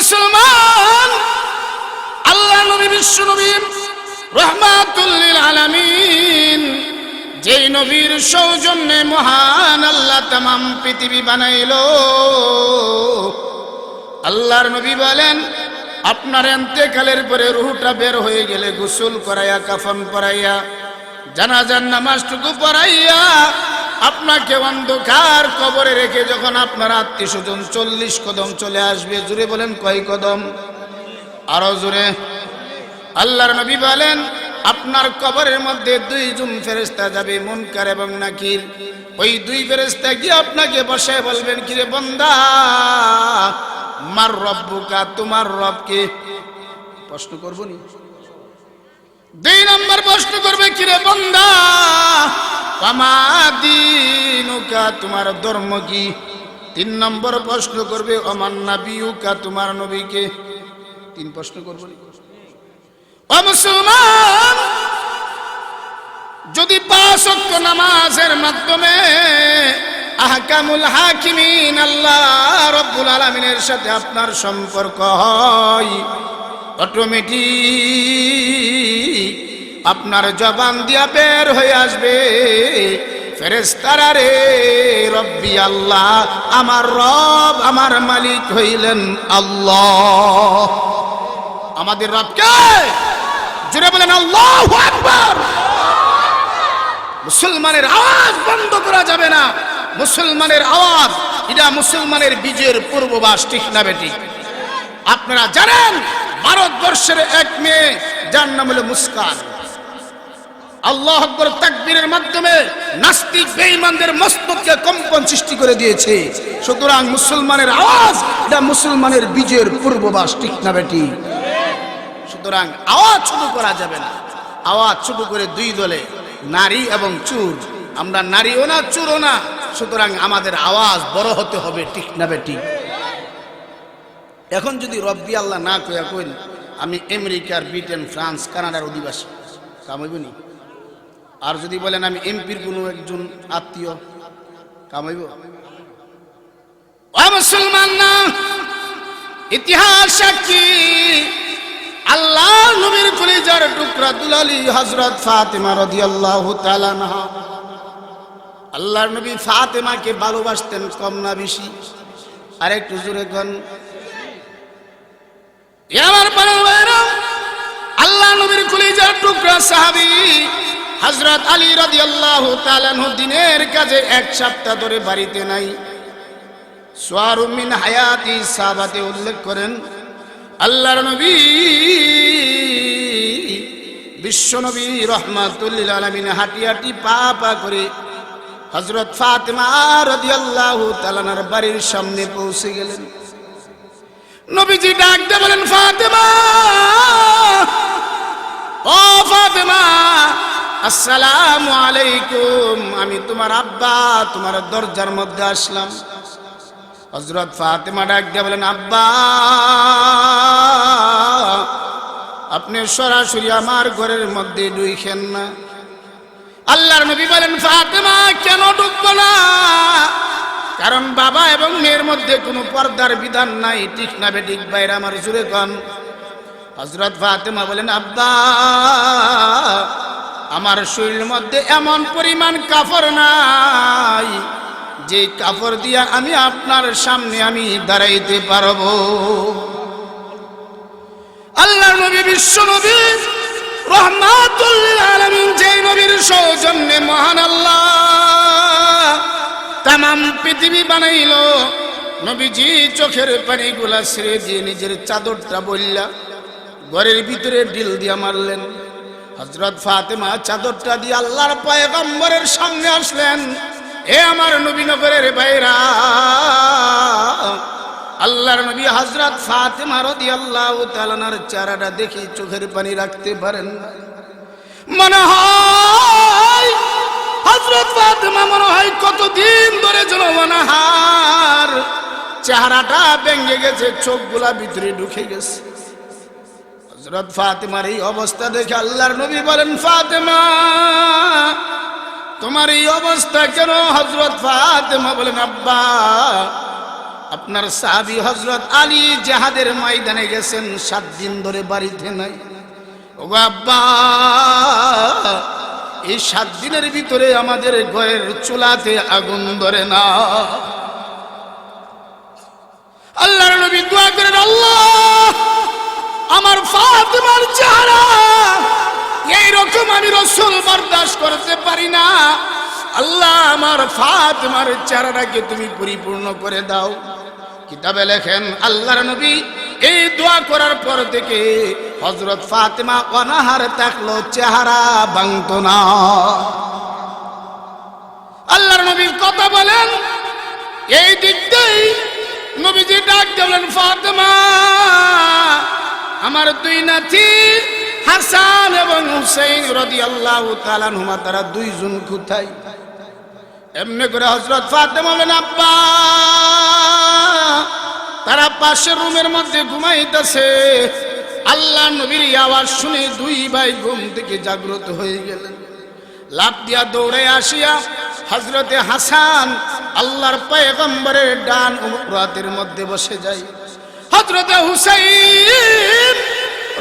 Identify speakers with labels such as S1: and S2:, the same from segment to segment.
S1: মুসলমান, আল্লাহ নবী বিশ্ব নবী রাহমাতুল লিল আলামিন, যেই নবীর সৌজন্যে মহান আল্লাহ তামাম পৃথিবী বানাইলো। আল্লাহর নবী বলেন, আপনার ইন্তেকালের পরে রূহটা বের হয়ে গেলে গোসল করাইয়া, কাফন পরাইয়া, জানাজার নামাজটুকু পড়াইয়া আপনাকে অন্ধকার কবরে রেখে যখন আপনার আত্মীয় স্বজন 40 কদম চলে আসবে, জুড়ে বলেন কয় কদম? আরো জোরে। আল্লাহর নবী বলেন, আপনার কবরের মধ্যে 2 জন ফেরেশতা যাবে, মুনকার এবং নাকির। ওই 2 ফেরেশতা গিয়ে আপনাকে বসে বলবেন, কিরে বান্দা, মার রব্বুকা, তোমার রব কে? প্রশ্ন করব নি? 2 নম্বর প্রশ্ন করবে, কিরে বান্দা, ওয়ামা দীনুকা, তোমার ধর্ম কি? 3 নম্বর প্রশ্ন করবে, ওমান নাবিয়ুকা, তোমার নবী কে? 3 প্রশ্ন করব নি? ও মুসলমান, যদি 5 ওয়াক্ত নামাজের মাধ্যমে আহকামুল হাকিমিন আল্লাহ রব্বুল আলামিনের সাথে আপনার সম্পর্ক হয়, অটোমেটিক আপনার জবান দিয়া বের হয়ে আসবে, ফেরেশতারা রে রব্বি আল্লাহ, আমার রব, আমার মালিক হইলেন আল্লাহ। আমাদের রব কে? জোরে বলেন আল্লাহু আকবার। মুসলমানের আওয়াজ বন্ধ করা যাবে না। মুসলমানের আওয়াজ, এটা মুসলমানের বীজের পূর্ববাস, ঠিক না বেটি? আপনারা জানেন, ভারতবর্ষের এক মেয়ে, যার নাম হলো মুস্কান, আল্লাহু আকবার তাকবীরের মাধ্যমে নাস্তিক বেঈমানদের মস্তকে কম্পন সৃষ্টি করে দিয়েছে। সুতরাং মুসলমানের আওয়াজ, এটা মুসলমানের বীজের পূর্ববাস, ঠিক না বেটি? সুতরাং আওয়াজ ছোট করা যাবে না। আওয়াজ ছোট করে 2 দলে, নারী এবং চুর। আমরা নারীও না, চুরও না, সুতরাং আমাদের আওয়াজ বড় হতে হবে, ঠিক না বেটি? এখন যদি রব্বি আল্লাহ না কইয়া কইন, আমি আমেরিকার, ব্রিটেন, ফ্রান্স, কানাডার অধিবাসী, কামাইব নি? আর যদি বলেন আমি এমপির কোনো একজন আত্মীয়, কামাইব? ও মুসলমান না, ইতিহাস সাক্ষী, আল্লাহ নবীর কলিজার টুকরা দুলালি হযরত ফাতেমা রাদিয়াল্লাহু তাআলা আনহা, আল্লাহর নবী ফাতেমাকে ভালোবাসতেন কম না বেশি? আর একটু জোরে কোন। আমার ভাইরা, আল্লাহ নবীর কলিজার টুকরা সাহাবী হযরত আলী রাদিয়াল্লাহু তাআলা আনহু দিনের কাজে 1 সপ্তাহ ধরে বাড়িতে নাই। সুয়ারুম মিন হায়াতি সাহাবাতে উল্লেখ করেন, আল্লাহর নবী বিশ্ব নবী রাহমাতুল লিল আলামিন হাঁটি হাঁটি পা পা করে হযরত ফাতেমা রাদিয়াল্লাহু তাআলা আনহার বাড়ির সামনে পৌঁছে গেলেন। নবীজি ডাক দিয়ে বলেন, ফাতেমা, ও ফাতেমা, আসসালামু আলাইকুম, আমি তোমার আব্বা, তোমার দরজার মধ্যে আসলাম। হযরত ফাতেমা ডাক দিয়ে বলেন, আব্বা, আপনি সরাসরি আমার ঘরের মধ্যে ঢুকেন না। আল্লাহর নবী বলেন, ফাতেমা, কেন ঢুকবো না? কারণ বাবা এবং মেয়ের মধ্যে কোনো পর্দার বিধান নাই, ঠিক না বেঠিক? বাইরে আমার জুড়ে কন। হযরত ফাতেমা বলেন, আব্বা, আমার শরীরের মধ্যে এমন পরিমাণ কাপড় নাই যে কাপড় দিয়া আমি আপনার সামনে আমি দাঁড়াইতে পারবো। আল্লাহর নবী বিশ্ব নবী রাহমাতুল লিল আলামিন, যেই নবীর সৌজন্যে মহান আল্লাহ তামাম পৃথিবী বানাইলো, নবীজি চোখের পানিগুলা ছেড়ে দিয়ে নিজের চাদরটা বললা ঘরের ভিতরে ঢিল দিয়া মারলেন। হযরত ফাতেমা চাদরটা দিয়ে আল্লাহর পয়গম্বরের সামনে আসলেন। এ আমার নবীনগরের ভাইরা, আল্লাহর নবী হযরত ফাতেমা রাদিয়াল্লাহু তাআলা আনহার চেহারাটা দেখি চোখের পানি রাখতে পারেন না। মনে হয় হযরত ফাতেমা মনে হয় কতদিন ধরে জনমনাহার, চেহারাটা ভেঙে গেছে, চোখগুলা ভিতরে ঢুকে গেছে। হযরত ফাতেমার এই অবস্থা দেখে আল্লাহর নবী বলেন, ফাতেমা, তোমার এই অবস্থা কেন? হযরত ফাতেমা বলেন, আব্বা, আপনার সাহাবী হযরত আলী জিহাদের ময়দানে গেছেন, 7 দিন ধরে বাড়িতে নাই। ওগো আব্বা, এই 7 দিনের ভিতরে আমাদের ঘরের চুলাতে আগুন ধরে না। আল্লাহর নবী দোয়া করেন, আল্লাহ আমার ফাতেমার চেহারা এইরকম আমি রাসূল বরদাশত করতে পারি না। আল্লাহ আমার ফাতেমার চেহারাকে তুমি পরিপূর্ণ করে দাও। কিতাবে লেখেন আল্লাহর নবী এই দোয়া করার পর থেকে হযরত ফাতেমা অনাহার থাকলো, চেহারা ভাঙতো না। আল্লাহর নবী কথা বলেন, এই দিকটাই নবীজি ডাক দিলেন, ফাতেমা আমার 2 নাতি হাসান এবং হুসাইন রাদিয়াল্লাহু তাআলা আনহুমা তারা 2 জন কোথায়? এমনি করে হযরত ফাতেমা বলেন, আব্বা তারা পাশের রুমের মধ্যে ঘুমাইতেছে। আল্লাহ নবীর আওয়াজ শুনে 2 ভাই ঘুম থেকে জাগ্রত হয়ে গেলেন। লাফ দিয়া দৌড়ে আসিয়া হযরতে হাসান আল্লাহর পয়গম্বরের ডান উরাতের মধ্যে বসে যায়। হযরতে হুসাইন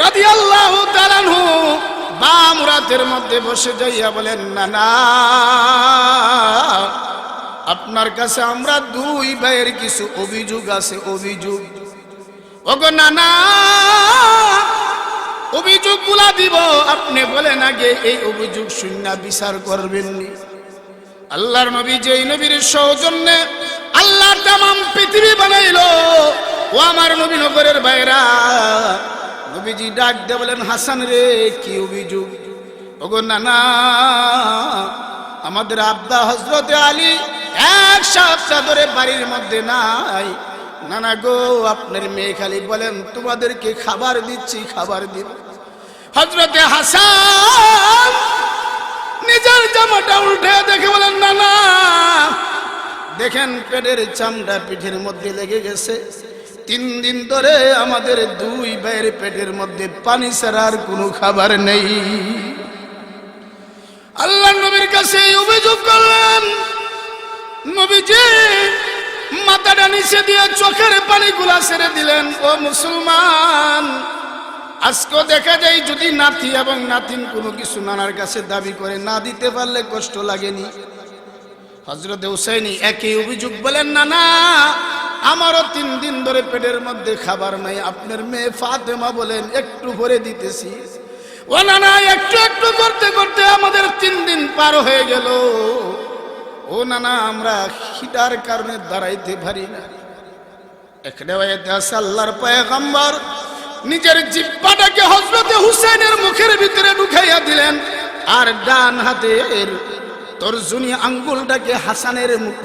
S1: রাদিয়াল্লাহু তাআলা আনহু বাম উরাতের মধ্যে বসে যাইয়া বলেন, নানা আপনার কাছে আমরা 2 ভাইয়ের কিছু অভিযোগ আছে। অভিযোগ? ওগো নানা অভিযোগগুলা দিব, আপনি বলেন আগে এই অভিযোগ শুননা বিচার করবেননি। আল্লাহর নবী যেই নবীর সৌজন্যে আল্লাহ তামাম পৃথিবী বানাইলো, ও আমার নবী নগরের ভাইরা, নবীজি ডাক দিয়ে বলেন, হাসান রে কি অভিযোগ? ওগো নানা আমাদের আব্বা হযরতে আলী 1 সপ্তাহ ধরে বাড়ির মধ্যে নাই। নানা গো আপনার মেয়ে খালি বলেন তোমাদেরকে খাবার দিচ্ছি, খাবার দিব। হযরতে হাসান নিজের জামাটা উল্টে দেখে বলেন, নানা দেখেন পেটের চামড়া পিঠের মধ্যে লেগে গেছে। 3 দিন ধরে আমাদের 2 ভাইয়ের পেটের মধ্যে পানি ছাড়া আর কোনো খাবার নেই। আল্লাহ নবীর কাছে অভিযোগ করলেন। নবীজি মাথাটা নিচে দিয়ে চোখের পানিগুলা ছেড়ে দিলেন। ও মুসলমান, আজকে দেখা যায় যদি নাতি এবং নাতিন কোনো কিছু নানার কাছে দাবি করে, না দিতে পারলে কষ্ট লাগেনি? হযরতে হুসাইনি একই অভিযোগ বলেন, নানা আমারও 3 দিন ধরে পেটের মধ্যে খাবার নাই। আপনার মেয়ে ফাতেমা বলেন একটু ভরে দিতেছি। ও নানা একটু একটু করতে করতে আমাদের 3 দিন পার হয়ে গেল। ও নানা আমরা খিদার কারণে দাঁড়াইতে পারি না। এক রিওয়ায়াতে আছে আল্লাহর পয়গম্বর নিজের জিহ্বাটাকে হযরতে হুসাইনের মুখের ভিতরে ঢুকাইয়া দিলেন, আর ডান হাতের তর্জনী আঙ্গুলটাকে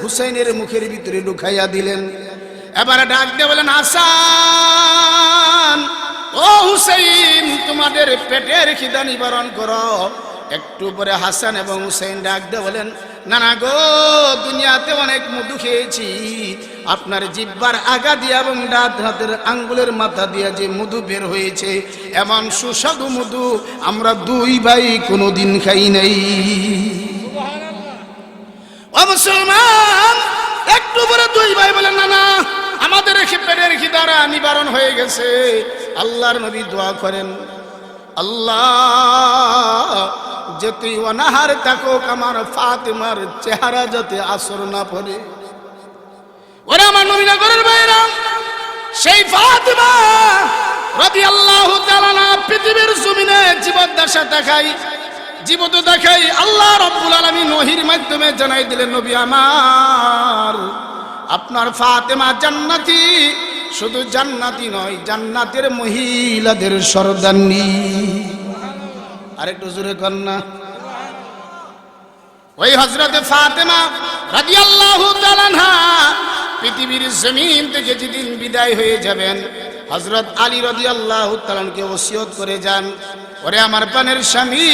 S1: হুসাইনের মুখের ভিতরে ঢুকাইয়া দিলেন। এবারে ডাক দিয়ে বলেন, হাসান ও হুসাইন তোমাদের পেটের খিদা নিবারণ করো। একটু পরে হাসান এবং হুসাইন ডাক দিয়ে বলেন, নানা গো দুনিয়াতে অনেক মধু খেয়েছি, আপনার জিহ্বার আগা দিয়া এবং ডান হাতের আঙ্গুলের মাথা দিয়া যে মধু বের হয়েছে, এমন সুস্বাদু মধু আমরা 2 ভাই কোনোদিন খাই নাই। ও মুসলমান, একটু পরে 2 ভাই বলেন, নানা আমাদের পেটের খিদারা নিবারণ হয়ে গেছে। আল্লাহর নবী দোয়া করেন, আল্লাহ যে তুই অনাহার থাকুক আমার ফাতেমার চেহারা যাতে আসর না পড়ে। ওরা আমার নবীনগরের ভাইরা, সেই ফাতেমা রাদিয়াল্লাহু তাআলা আনহা পৃথিবীর জমিনে জীবদ্দশা দেখাই, জীবত দেখাই আল্লাহ রাব্বুল আলামিন ওহীর মাধ্যমে জানাই দিলেন, নবী আমার আপনার ফাতেমা জান্নাতি। শুধু জান্নাতি নয়, জান্নাতের মহিলাদের সর্দারনী। আরেকটু জোরে কর না। ওই হযরতে ফাতেমা রাদিয়াল্লাহু তাআলা আনহা পৃথিবীর জমিন থেকে যেদিন বিদায় হয়ে যাবেন, হযরত আলী রাদিয়াল্লাহু তাআলা আনহুকে ওসিয়ত করে যান, ওরে আমার প্রাণের স্বামী,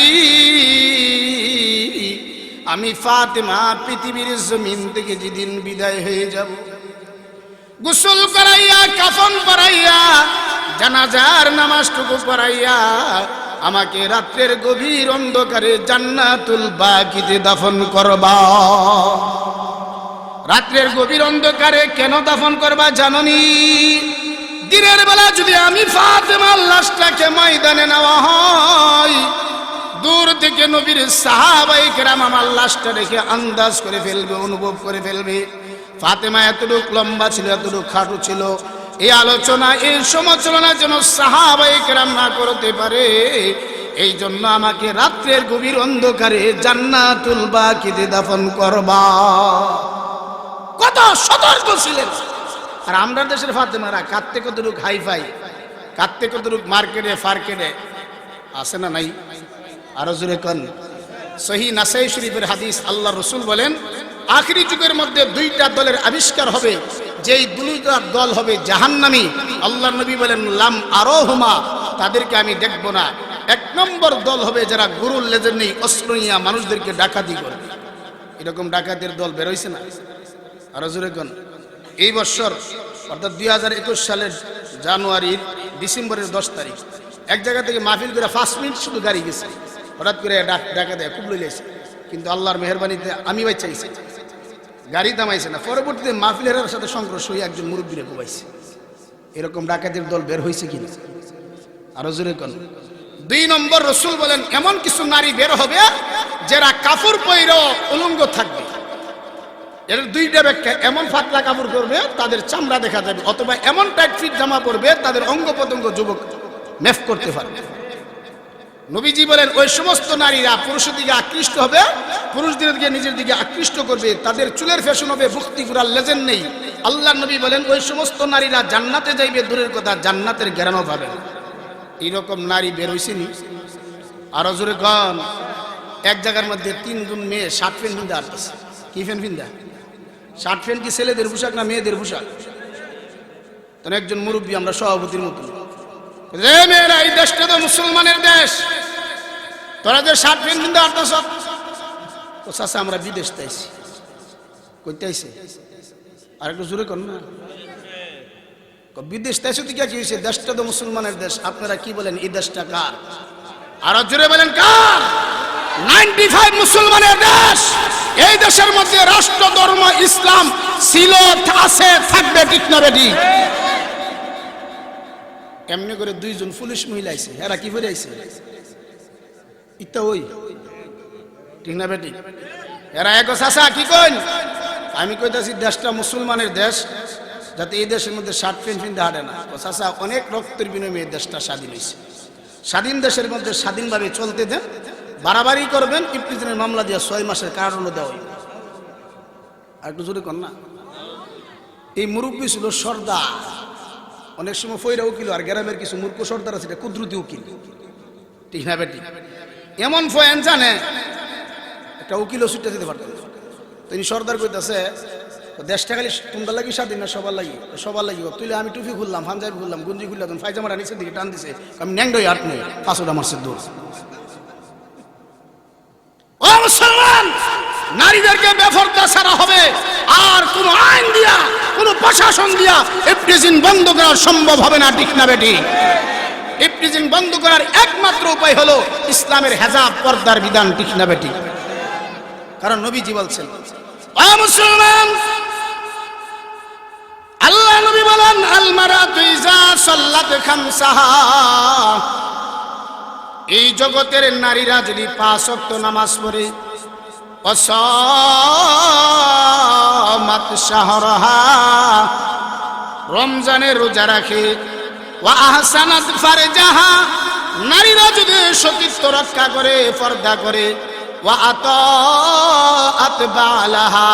S1: আমি ফাতেমা পৃথিবীর জমিন থেকে যেদিন বিদায় হয়ে যাব, গোসল করাইয়া কাফন পরাইয়া জানাজার নামাজটুকু পড়াইয়া আমাকে রাত্রের গভীর অন্ধকারে জান্নাতুল বাকিতে দাফন করবা। রাত্রের গভীর অন্ধকারে কেন দাফন করবা জাননি? দিনের বেলা যদি আমি ফাতেমার লাশটাকে ময়দানে নেওয়া হয়, দূর থেকে নবীর সাহাবায়ে কেরাম আমার লাশটা দেখে আন্দাজ করে ফেলবে, অনুভব করে ফেলবে ফাতেমা এতটুকু লম্বা ছিল, এতটুকু খাটো ছিল। এই আলোচনা, এই সমালোচনা যেন সাহাবায়ে কেরাম না করতে পারে, এই জন্য আমাকে রাত্রের গভীর অন্ধকারে জান্নাতুল বাকিতে দাফন করবা। কত সতর্ক ছিলেন। আর আমরা দেশের ফাতেমারা কাঁদতে কতটুকু হাইফাই, কাঁদতে কতটুকু মার্কেটে ফার্কেটে আছে না নাই? আরো জোরে কোন। সহিহ নাসাই শরীফের হাদিস, আল্লাহ রসুল বলেন আখিরি যুগের মধ্যে দুইটা দলের আবিষ্কার হবে, যেই দুইটা দল হবে জাহান্নামী। আল্লাহ নবী বলেন লাম আরোহুমা, তাদেরকে আমি দেখব না। এক নম্বর দল হবে যারা গরুর লেজের নেই অস্ত্র নিয়ে মানুষদেরকে ডাকাতি করবে। এরকম ডাকাতের দল বেরোইছে না? আরো জোরে কোন। এই বছর অর্থাৎ 2021 সালের জানুয়ারির ডিসেম্বরের 10 তারিখ এক জায়গা থেকে মাহফিল করে 5 মিনিট শুধু গাড়ি গেছে, হঠাৎ করে ডাকা দেয়, খুব লইলেছে। কিন্তু আল্লাহর মেহরবানিতে আমি বাঁচাইছি, গাড়ি থামাইছে না। পরবর্তীতে মাহফিলের সাথে সংঘর্ষ হয়ে একজন মুরব্বীরে কোবাইছে। এরকম ডাকাতের দল বের হয়েছে কিনা? আরো জোরে কোন। 2 নম্বর রসুল বলেন এমন কিছু নারী বের হবে যারা কাপড় পরে উলঙ্গ থাকবে। এর দুইটা ব্যাখ্যা, এমন ফাতলা কাপড় পরবে তাদের চামড়া দেখা যাবে, অথবা এমন টাইট ফিট জামা পরবে তাদের অঙ্গ প্রত্যঙ্গ যুবক মেফ করতে পারবে। নবীজি বলেন ওই সমস্ত নারীরা পুরুষের দিকে আকৃষ্ট হবে, পুরুষদের দিকে নিজের দিকে আকৃষ্ট করবে, তাদের চুলের ফ্যাশন হবে ভক্তি গুড়ার লেজেন নেই। আল্লাহ নবী বলেন ওই সমস্ত নারীরা জান্নাতে যাইবে, দূরের কথা জান্নাতের জ্ঞানও পাবে। এইরকম নারী বের হইছেনি? আরো জোরে কন। এক জায়গার মধ্যে 3 জন মেয়ে শার্ট প্যান্ট পিন্ধা আসতেছে। কি প্যান্ট পিন্ধা? শার্ট প্যান্ট কি ছেলেদের পোশাক না মেয়েদের পোশাক? তখন একজন মুরব্বী, আমরা সভাপতির মতো, মেয়েরা এই দেশটা তো মুসলমানের দেশ, তোরা যে শার্ট প্যান্ট পিন্ধা আসতেছ। তো চাচা আমরা বিদেশ তাইছি। কইতে আইছে? আর একটু জোরে কর না। বিদেশ তাইছে তো কি হয়েছে? দেশটা তো মুসলমানের দেশ। আপনারা কি বলেন এই দেশটা কার? আরো জোরে বলেন কার? 95 মুসলমানের দেশ। এই দেশের মধ্যে রাষ্ট্র ধর্ম ইসলাম ছিল, আছে, থাকবে, ঠিক না বেটি? এমনি করে 2 জন পুলিশ মহিলা আইছে, এরা কি করে আইছে? ইতা ওই, ঠিক না বেটি? এরা এক চাচা কি কইন? আমি কইতাছি দেশটা মুসলমানের দেশ, যাতে এই দেশের মধ্যে শার্ট প্যান্ট পিন্ধে হাঁটে না। ও চাচা অনেক রক্তের বিনিময়ে দেশটা স্বাধীন হয়েছে। স্বাধীন দেশের মধ্যে স্বাধীনভাবে চলতে দেন, বাড়াবাড়ি করবেন, ইফতিজানের মামলা দিয়ে 6 মাসের কারাদণ্ড দেওয়া হইবে। আর একটু জোরে কর না। এই মুরব্বী ছিল সর্দার, অনেক সময় ফইরা উকিল, আর গ্রামের কিছু মূর্খ সর্দার আছে কুদরতি উকিল, ঠিক না বেটি? এমন ফয়েন জানে একটা উকিলও ছুটে দিতে পারতেন। তিনি সর্দার কইতাছে দেশটা খালি তোমরা লাগি স্বাধীন না সবার লাগি? সবার লাগিব। তুইলে আমি টুপি খুললাম, পাঞ্জাবি খুললাম, গুঞ্জি খুললাম, ফাইজামাটা নিচের দিকে টান দিছে, আমি ন্যাংডই হাট নেই, 5টা মাসের দূর। ও মুসলমান, নারীদেরকে বেপরদা ছাড়া হবে, আর কোন আইন দিয়া, কোন প্রশাসন দিয়া ইফতিজিন বন্ধ করা সম্ভব হবে না, ঠিক না বেটি? ইফতিজিন বন্ধ করার একমাত্র উপায় হলো ইসলামের হেজাব, পর্দার বিধান, ঠিক না বেটি? কারণ নবীজি বলছেন ও মুসলমান, আল্লাহ নবী বলেন আল মারাতু ইজা সাল্লাত খামসাহা, এই জগতের নারীরা যদি 5 ওয়াক্ত নামাজ পড়ে, ওয়াসামাত শাহরাহা, রমজানের রোজা রাখে, ওয়া আহসানাত ফারজাহা, নারীরা যদি সতীত্ব রক্ষা করে, পর্দা করে, ওয়া আতাআত বালাহা,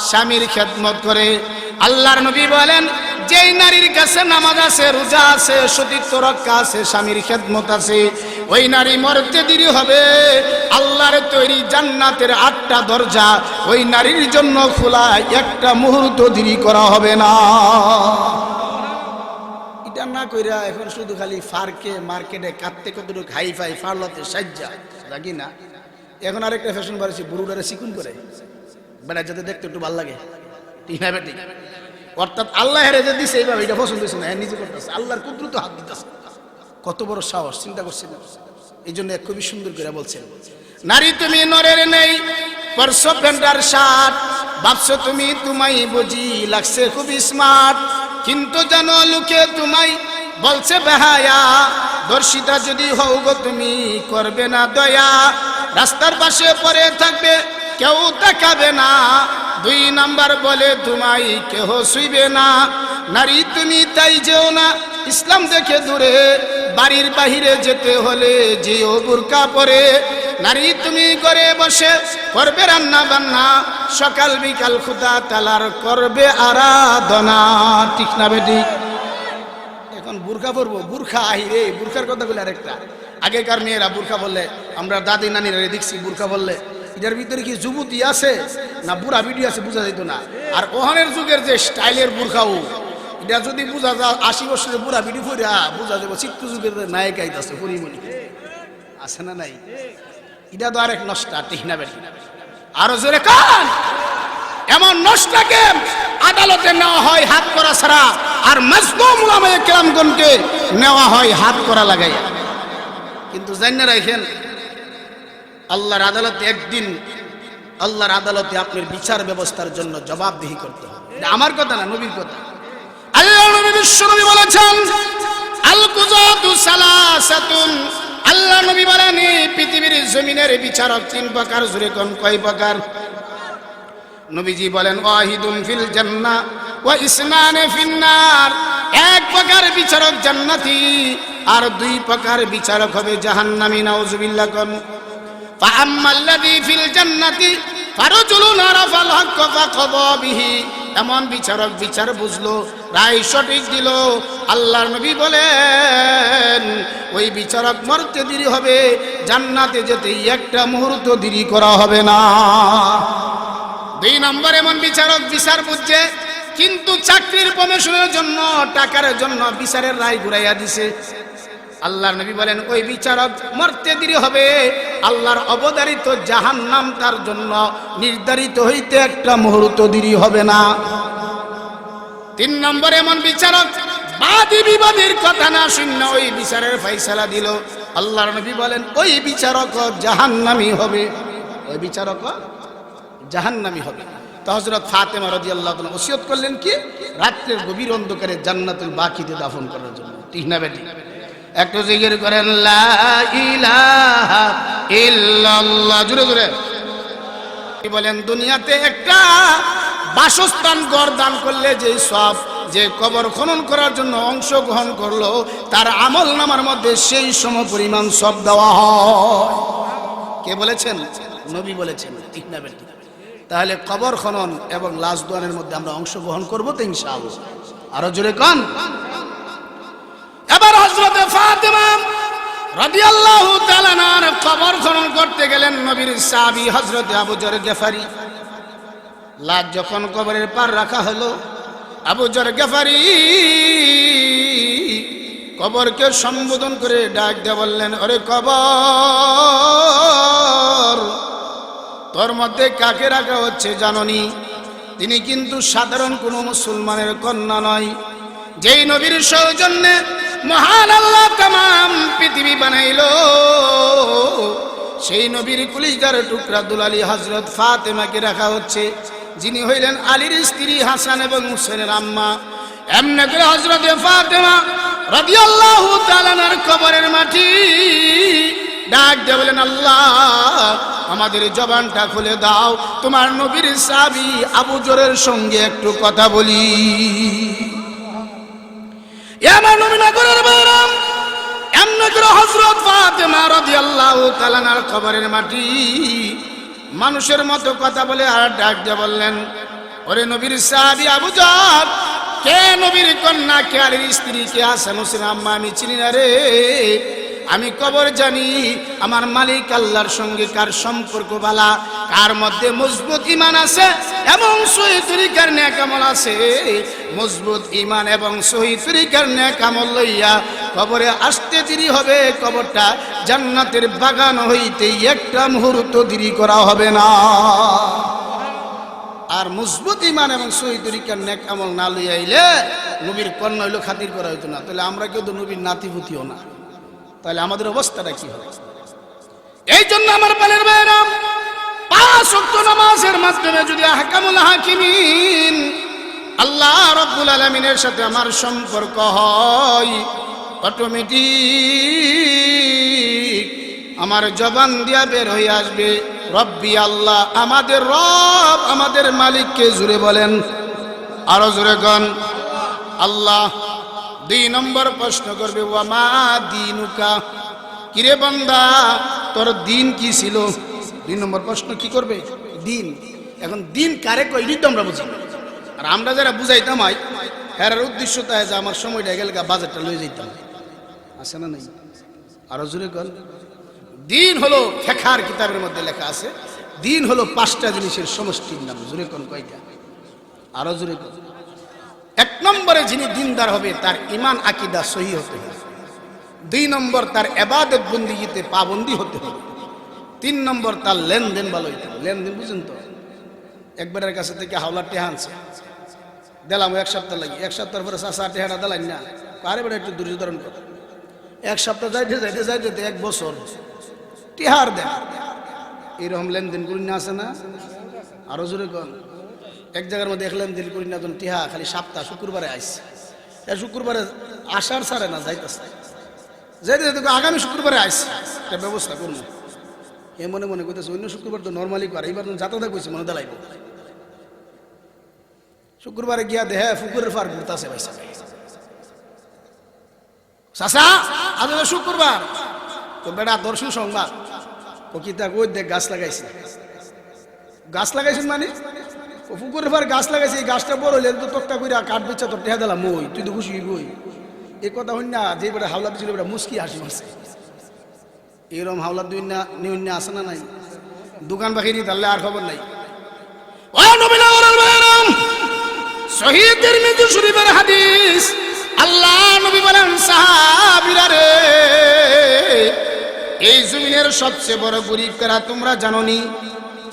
S1: স্বামীর খেদমত করে। আল্লাহর নবী বলেন যেই নারীর কাছে নামাজ আছে, রোজা আছে, সতীত্ব রক্ষা আছে, স্বামীর খেদমত আছে, ওই নারী মরতে দেরি হবে। আল্লাহর তৈরি জান্নাতের 8টা দরজা ওই নারীর জন্য খোলা, একটা মুহূর্ত দেরি করা হবে না। এটা না কইরা এখন শুধু খালি ফার্কে মার্কেটে কাটতে কতটুকু হাই ফাই ফার্লাতে সাজ্জা লাগি না। এখন আরেকটা ফ্যাশন বাড়ছে, বুড়ুডারে চিকুন করে বেড়া যাতে দেখতে একটু ভালো লাগে, ঠিক না বেটি? অর্থাৎ আল্লাহ হেরে যে দিছে এইভাবে, এটা পছন্দ হয়েছে না, নিজে করতেছে, আল্লাহর কুদরত হাত দিতেছে। কত বড় সাহস, চিন্তা করছেন? এই জন্য এক খুবই সুন্দর করে বলছেন, নারী তুমি নরের নেই, পরশো প্যান্টার শার্ট, ভাবছো তুমি তোমায় বুঝি লাগছে খুব স্মার্ট, কিন্তু জানো লোকে তোমায় বলছে বেহায়া। দর্শিতা যদি হও গো তুমি করবে না দয়া, রাস্তার পাশে পড়ে থাকবে কেউ তাকাবে না। 2 নাম্বার বলে তোমায় কেহ শুইবে না। নারী তুমি তাই যেও না ইসলাম দেখে দূরে, বাড়ির বাহিরে যেতে হলে যেও বুরকা পরে। নারী তুমি ঘরে বসে করবে রান্না বান্না, সকাল বিকাল খোদা তাআলার করবে আরাধনা। ঠিক না বেঠিক? এখন বুরকা পরবো, বুরখা আহিরে, বুরখার কথা বলে আরেকটা। আগেকার মেয়েরা বুরখা বললে, আমরা দাদি নানিরা দেখছি বুরখা বললে এটার ভিতরে কি যুবতী আছে না বুড়া ভিডিও আছে বোঝা যেত না। আর ওহানের যুগের যে স্টাইলের বুরখাও, এটা যদি বোঝা যায় 80 বছরের বুড়া ভিডিও করে বোঝা যাবো চিত্ত যুগের নায়ক আইতাছে পরিমণি আছে না নাই। এটা তো আরেক নষ্টা। ঠিক না বেঠিক? আরো জোরে কান। এমন নষ্টাকে আদালতে নেওয়া হয় হাত করা ছাড়া, আর মাজলুম উলামায়ে কেরামগণকে নেওয়া হয় হাত করা লাগাইয়া। কিন্তু জানেন রাখেন, আল্লাহর আদালতে একদিন, আল্লাহর আদালতে আপনার বিচার ব্যবস্থার জন্য জবাবদিহি করতে হবে। এটা আমার কথা না, নবীর কথা। আল্লাহ নবী বিশ্বনবী বলেছেন, আল কুযাতু সালাসাতুন। আল্লাহ নবী বলেন পৃথিবীর জমিনের বিচারক 3 প্রকার। জোরে কোন কয় প্রকার? নবীজি বলেন ওয়াহিদুন ফিল জান্নাহ ওয়া ইসনানে ফিন নার। 1 প্রকার বিচারক জান্নাতি, আর 2 প্রকার বিচারক হবে জাহান্নামী। নাউযুবিল্লাহ। কোন? ফাআম্মাল্লাযী ফিল জান্নাতি ফারাজুলুন আরাফাল হক্ক ফাকাদা বিহি। এমন বিচারক বিচার বুঝলো, রায় সঠিক দিল। আল্লাহর নবী বলেন ওই বিচারক মরতে দেরি হবে, জান্নাতে যেতে 1টা মুহূর্ত দেরি করা হবে না। 2 নম্বর এমন বিচারক বিচার বুঝছে, কিন্তু চাকরির প্রমোশনের জন্য, টাকার জন্য বিচারের রায় ঘুরাইয়া দিছে। আল্লাহর নবী বলেন ওই বিচারক মরতে দেরি হবে, আল্লাহর অবধারিত জাহান্নাম তার জন্য নির্ধারিত হইতে 1টা মুহূর্ত দেরি হবে না। 3 নম্বর এমন বিচারক বাদী বিবাদীর কথা না শুনে ওই বিচারের ফয়সালা দিল। আল্লাহর নবী বলেন ওই বিচারক জাহান্নামী হবে, ওই বিচারক জাহান্নামী হবে। তো হযরত ফাতেমা রাদিয়াল্লাহু তাআলা ওসিয়ত করলেন কি, রাতের গভীর অন্ধকারে জান্নাতুল বাকিতে দাফন করার জন্য। ঠিক না বেঠিক? একটু জিকির করেন লা ইলাহা ইল্লাল্লাহ। জোরে জোরে বলেন, দুনিয়াতে একটা বাসস্থান ঘর দান করলে যে সব, যে কবর খনন করার জন্য অংশগ্রহণ করলো তার আমল নামার মধ্যে সেই সমপরিমাণ সব দেওয়া হয়। কে বলেছেন? নবী বলেছেন। ঠিক না বেঠিক? তাহলে কবর খনন এবং লাশ দানের মধ্যে আমরা অংশগ্রহণ করবো তো ইনশাআল্লাহ। আরো জোরে কোন? এবার হযরত ফাতেমা রাদিয়াল্লাহু তাআলা আনহার কবর খনন করতে গেলেন নবীর সাহাবী হযরত আবু যর গফারি। লাশ যখন কবরের পার রাখা হলো, আবু যর গফারি কবরকে সম্বোধন করে ডাক দিয়ে বললেন, ওরে কবর, তোর মধ্যে কাকে রাখা হচ্ছে জাননি? তিনি কিন্তু সাধারণ কোনো মুসলমানের কন্যা নয়, যেই নবীর সৌজন্যে মহান আল্লাহ তামাম পৃথিবী বানাইলো, সেই নবীর কলিজার টুকরা দুলালি হযরত ফাতেমাকে রাখা হচ্ছে, যিনি হইলেন আলীর স্ত্রী হাসান এবং হুসেনের আম্মা। এমনি করে হযরত ফাতেমা রাদিয়াল্লাহু তাআলা আনহার কবরের মাটি ডাক দিয়ে বলেন, আল্লাহ আমাদের জবানটা খুলে দাও, তোমার নবীর সাহাবী আবু যরের সঙ্গে একটু কথা বলি। আমার নবী নগরের বাইরাম এমনি করে হযরত ফাতেমা রাদিয়াল্লাহু তাআলা আনহার কবরের মাটি মানুষের মতো কথা বলে আর ডাক দিয়ে বললেন, ওরে নবীর সাহাবী আবু যর, কে নবীর কন্যা, কে আলীর স্ত্রী, কে হাসান হোসেন আম্মা আমি চিনি না রে। আমি কবর জানি আমার মালিক আল্লাহর সঙ্গে কার সম্পর্ক বালা, কার মধ্যে মজবুত ঈমান আছে এবং সহি তরিকার নেক আমল আছে। মজবুত ঈমান এবং সহি তরিকার নেক আমল লইয়া কবরে আসতে দেরি হবে, কবরটা জান্নাতের বাগান হইতে 1টা মুহূর্ত দেরি করা হবে না। আর মজবুত ঈমান এবং সহি তরিকার নেক আমল না লইয়া আইলে নবীর কন্যা হইলো খাতির করা হইতো না। তাহলে আমরা কেউ তো নবীর নাতিপুতিও না, তাহলে আমাদের অবস্থাটা কি হবে? এই জন্য আমার প্রাণের ভাইরা, পাঁচ ওয়াক্ত নামাজের মাধ্যমে যদি আহকামুল হাকিমিন আল্লাহ রাব্বুল আলামিনের সাথে আমার সম্পর্ক হয়, অটোমেটিক আমার জবান দিয়া বের হয়ে আসবে রব্বি আল্লাহ, আমাদের রব, আমাদের মালিককে জুড়ে বলেন, আরো জোরে গান আল্লাহ। 2 নম্বর প্রশ্ন করবে ওয়া মা দীনুকা, কিরে বান্দা তোর দিন কি ছিল? 2 নম্বর প্রশ্ন কি করবে? দিন। এখন দিন কারে কই এটাই তো আমরা বুঝি না। আর আমরা যারা বুঝাইতাম হয় এর উদ্দেশ্য তাই যে আমার সময়টা গেলে বাজেটটা লয়ে যাইতাম, আছে না নাই? আরো জোরে গান। দিন হলো ফিকহের কিতাবের মধ্যে লেখা আছে, দিন হলো 5টা জিনিসের সমষ্টির নাম। জোরে কোন কয়টা? আরো জোরে কোন। 1 নম্বরে যিনি দিনদার হবে তার ঈমান আকীদা সহিহ হতে হবে। 2 নম্বর তার ইবাদত বন্দেগীতে পাবন্দি হতে হবে। 3 নম্বর তার লেনদেন ভালো হইতে হবে। লেনদেন বুঝেন তো? একবারের কাছে থেকে হাওলার টেহা আনছে, দিলাম 1 সপ্তাহ লাগি, 1 সপ্তাহের পরে চাচা টেহাটা দিলাম না, আরে বেটা একটু ধৈর্য ধারণ কর। 1 সপ্তাহ যাইতে যাইতে যাইতে 1 বছর টেহার দেন, এরকম লেনদেন করি না, আছে না? আরো জোরে কন। এক জায়গার মধ্যে এক লেনদেন করি না, টিহা খালি সপ্তাহ শুক্রবারে আইসে, শুক্রবারে আসার ছাড়ে না, যাইতেছে যাইতে যাইতে আগামী শুক্রবারে আইসে, একটা ব্যবস্থা করুন। এ মনে মনে করতেছে অন্য শুক্রবার তো নর্মালি করে, এইবার যাতায়াত করছে মনে দেলাইব। শুক্রবারে গিয়া দেহে পুকুরের পার ঘুরতেছে ভাই চাচা, আজ শুক্রবার তো বেটা দর্শন সংবাদ ও কি তা কই দেখ গাছ লাগাইছে। গাছ লাগাইছেন মানে ও পুকুরের পার গাছ লাগাইছে, এই গাছটা বড় হইলে তো তক্তা কইরা কাঠ বিচ্ছা তোর টেহা দিলাম মই, তুই তো খুশি বই। এই কথা হই না, যে বেটা হাওলা দিছিল বেটা মুস্কি হাসি মারছে। এরকম হাওলা দুই না নিউন্য আছে না নাই? দোকান বাকিরি তাহলে আর খবর নাই। ও নবীনা ওয়াল বাইরাম সহিহ তিরমিজি শরীফের হাদিস, আল্লাহ নবী বলেন সাহাবীরা রে, এই জমিনের সবচেয়ে বড় গরীব কারা তোমরা জানো নি?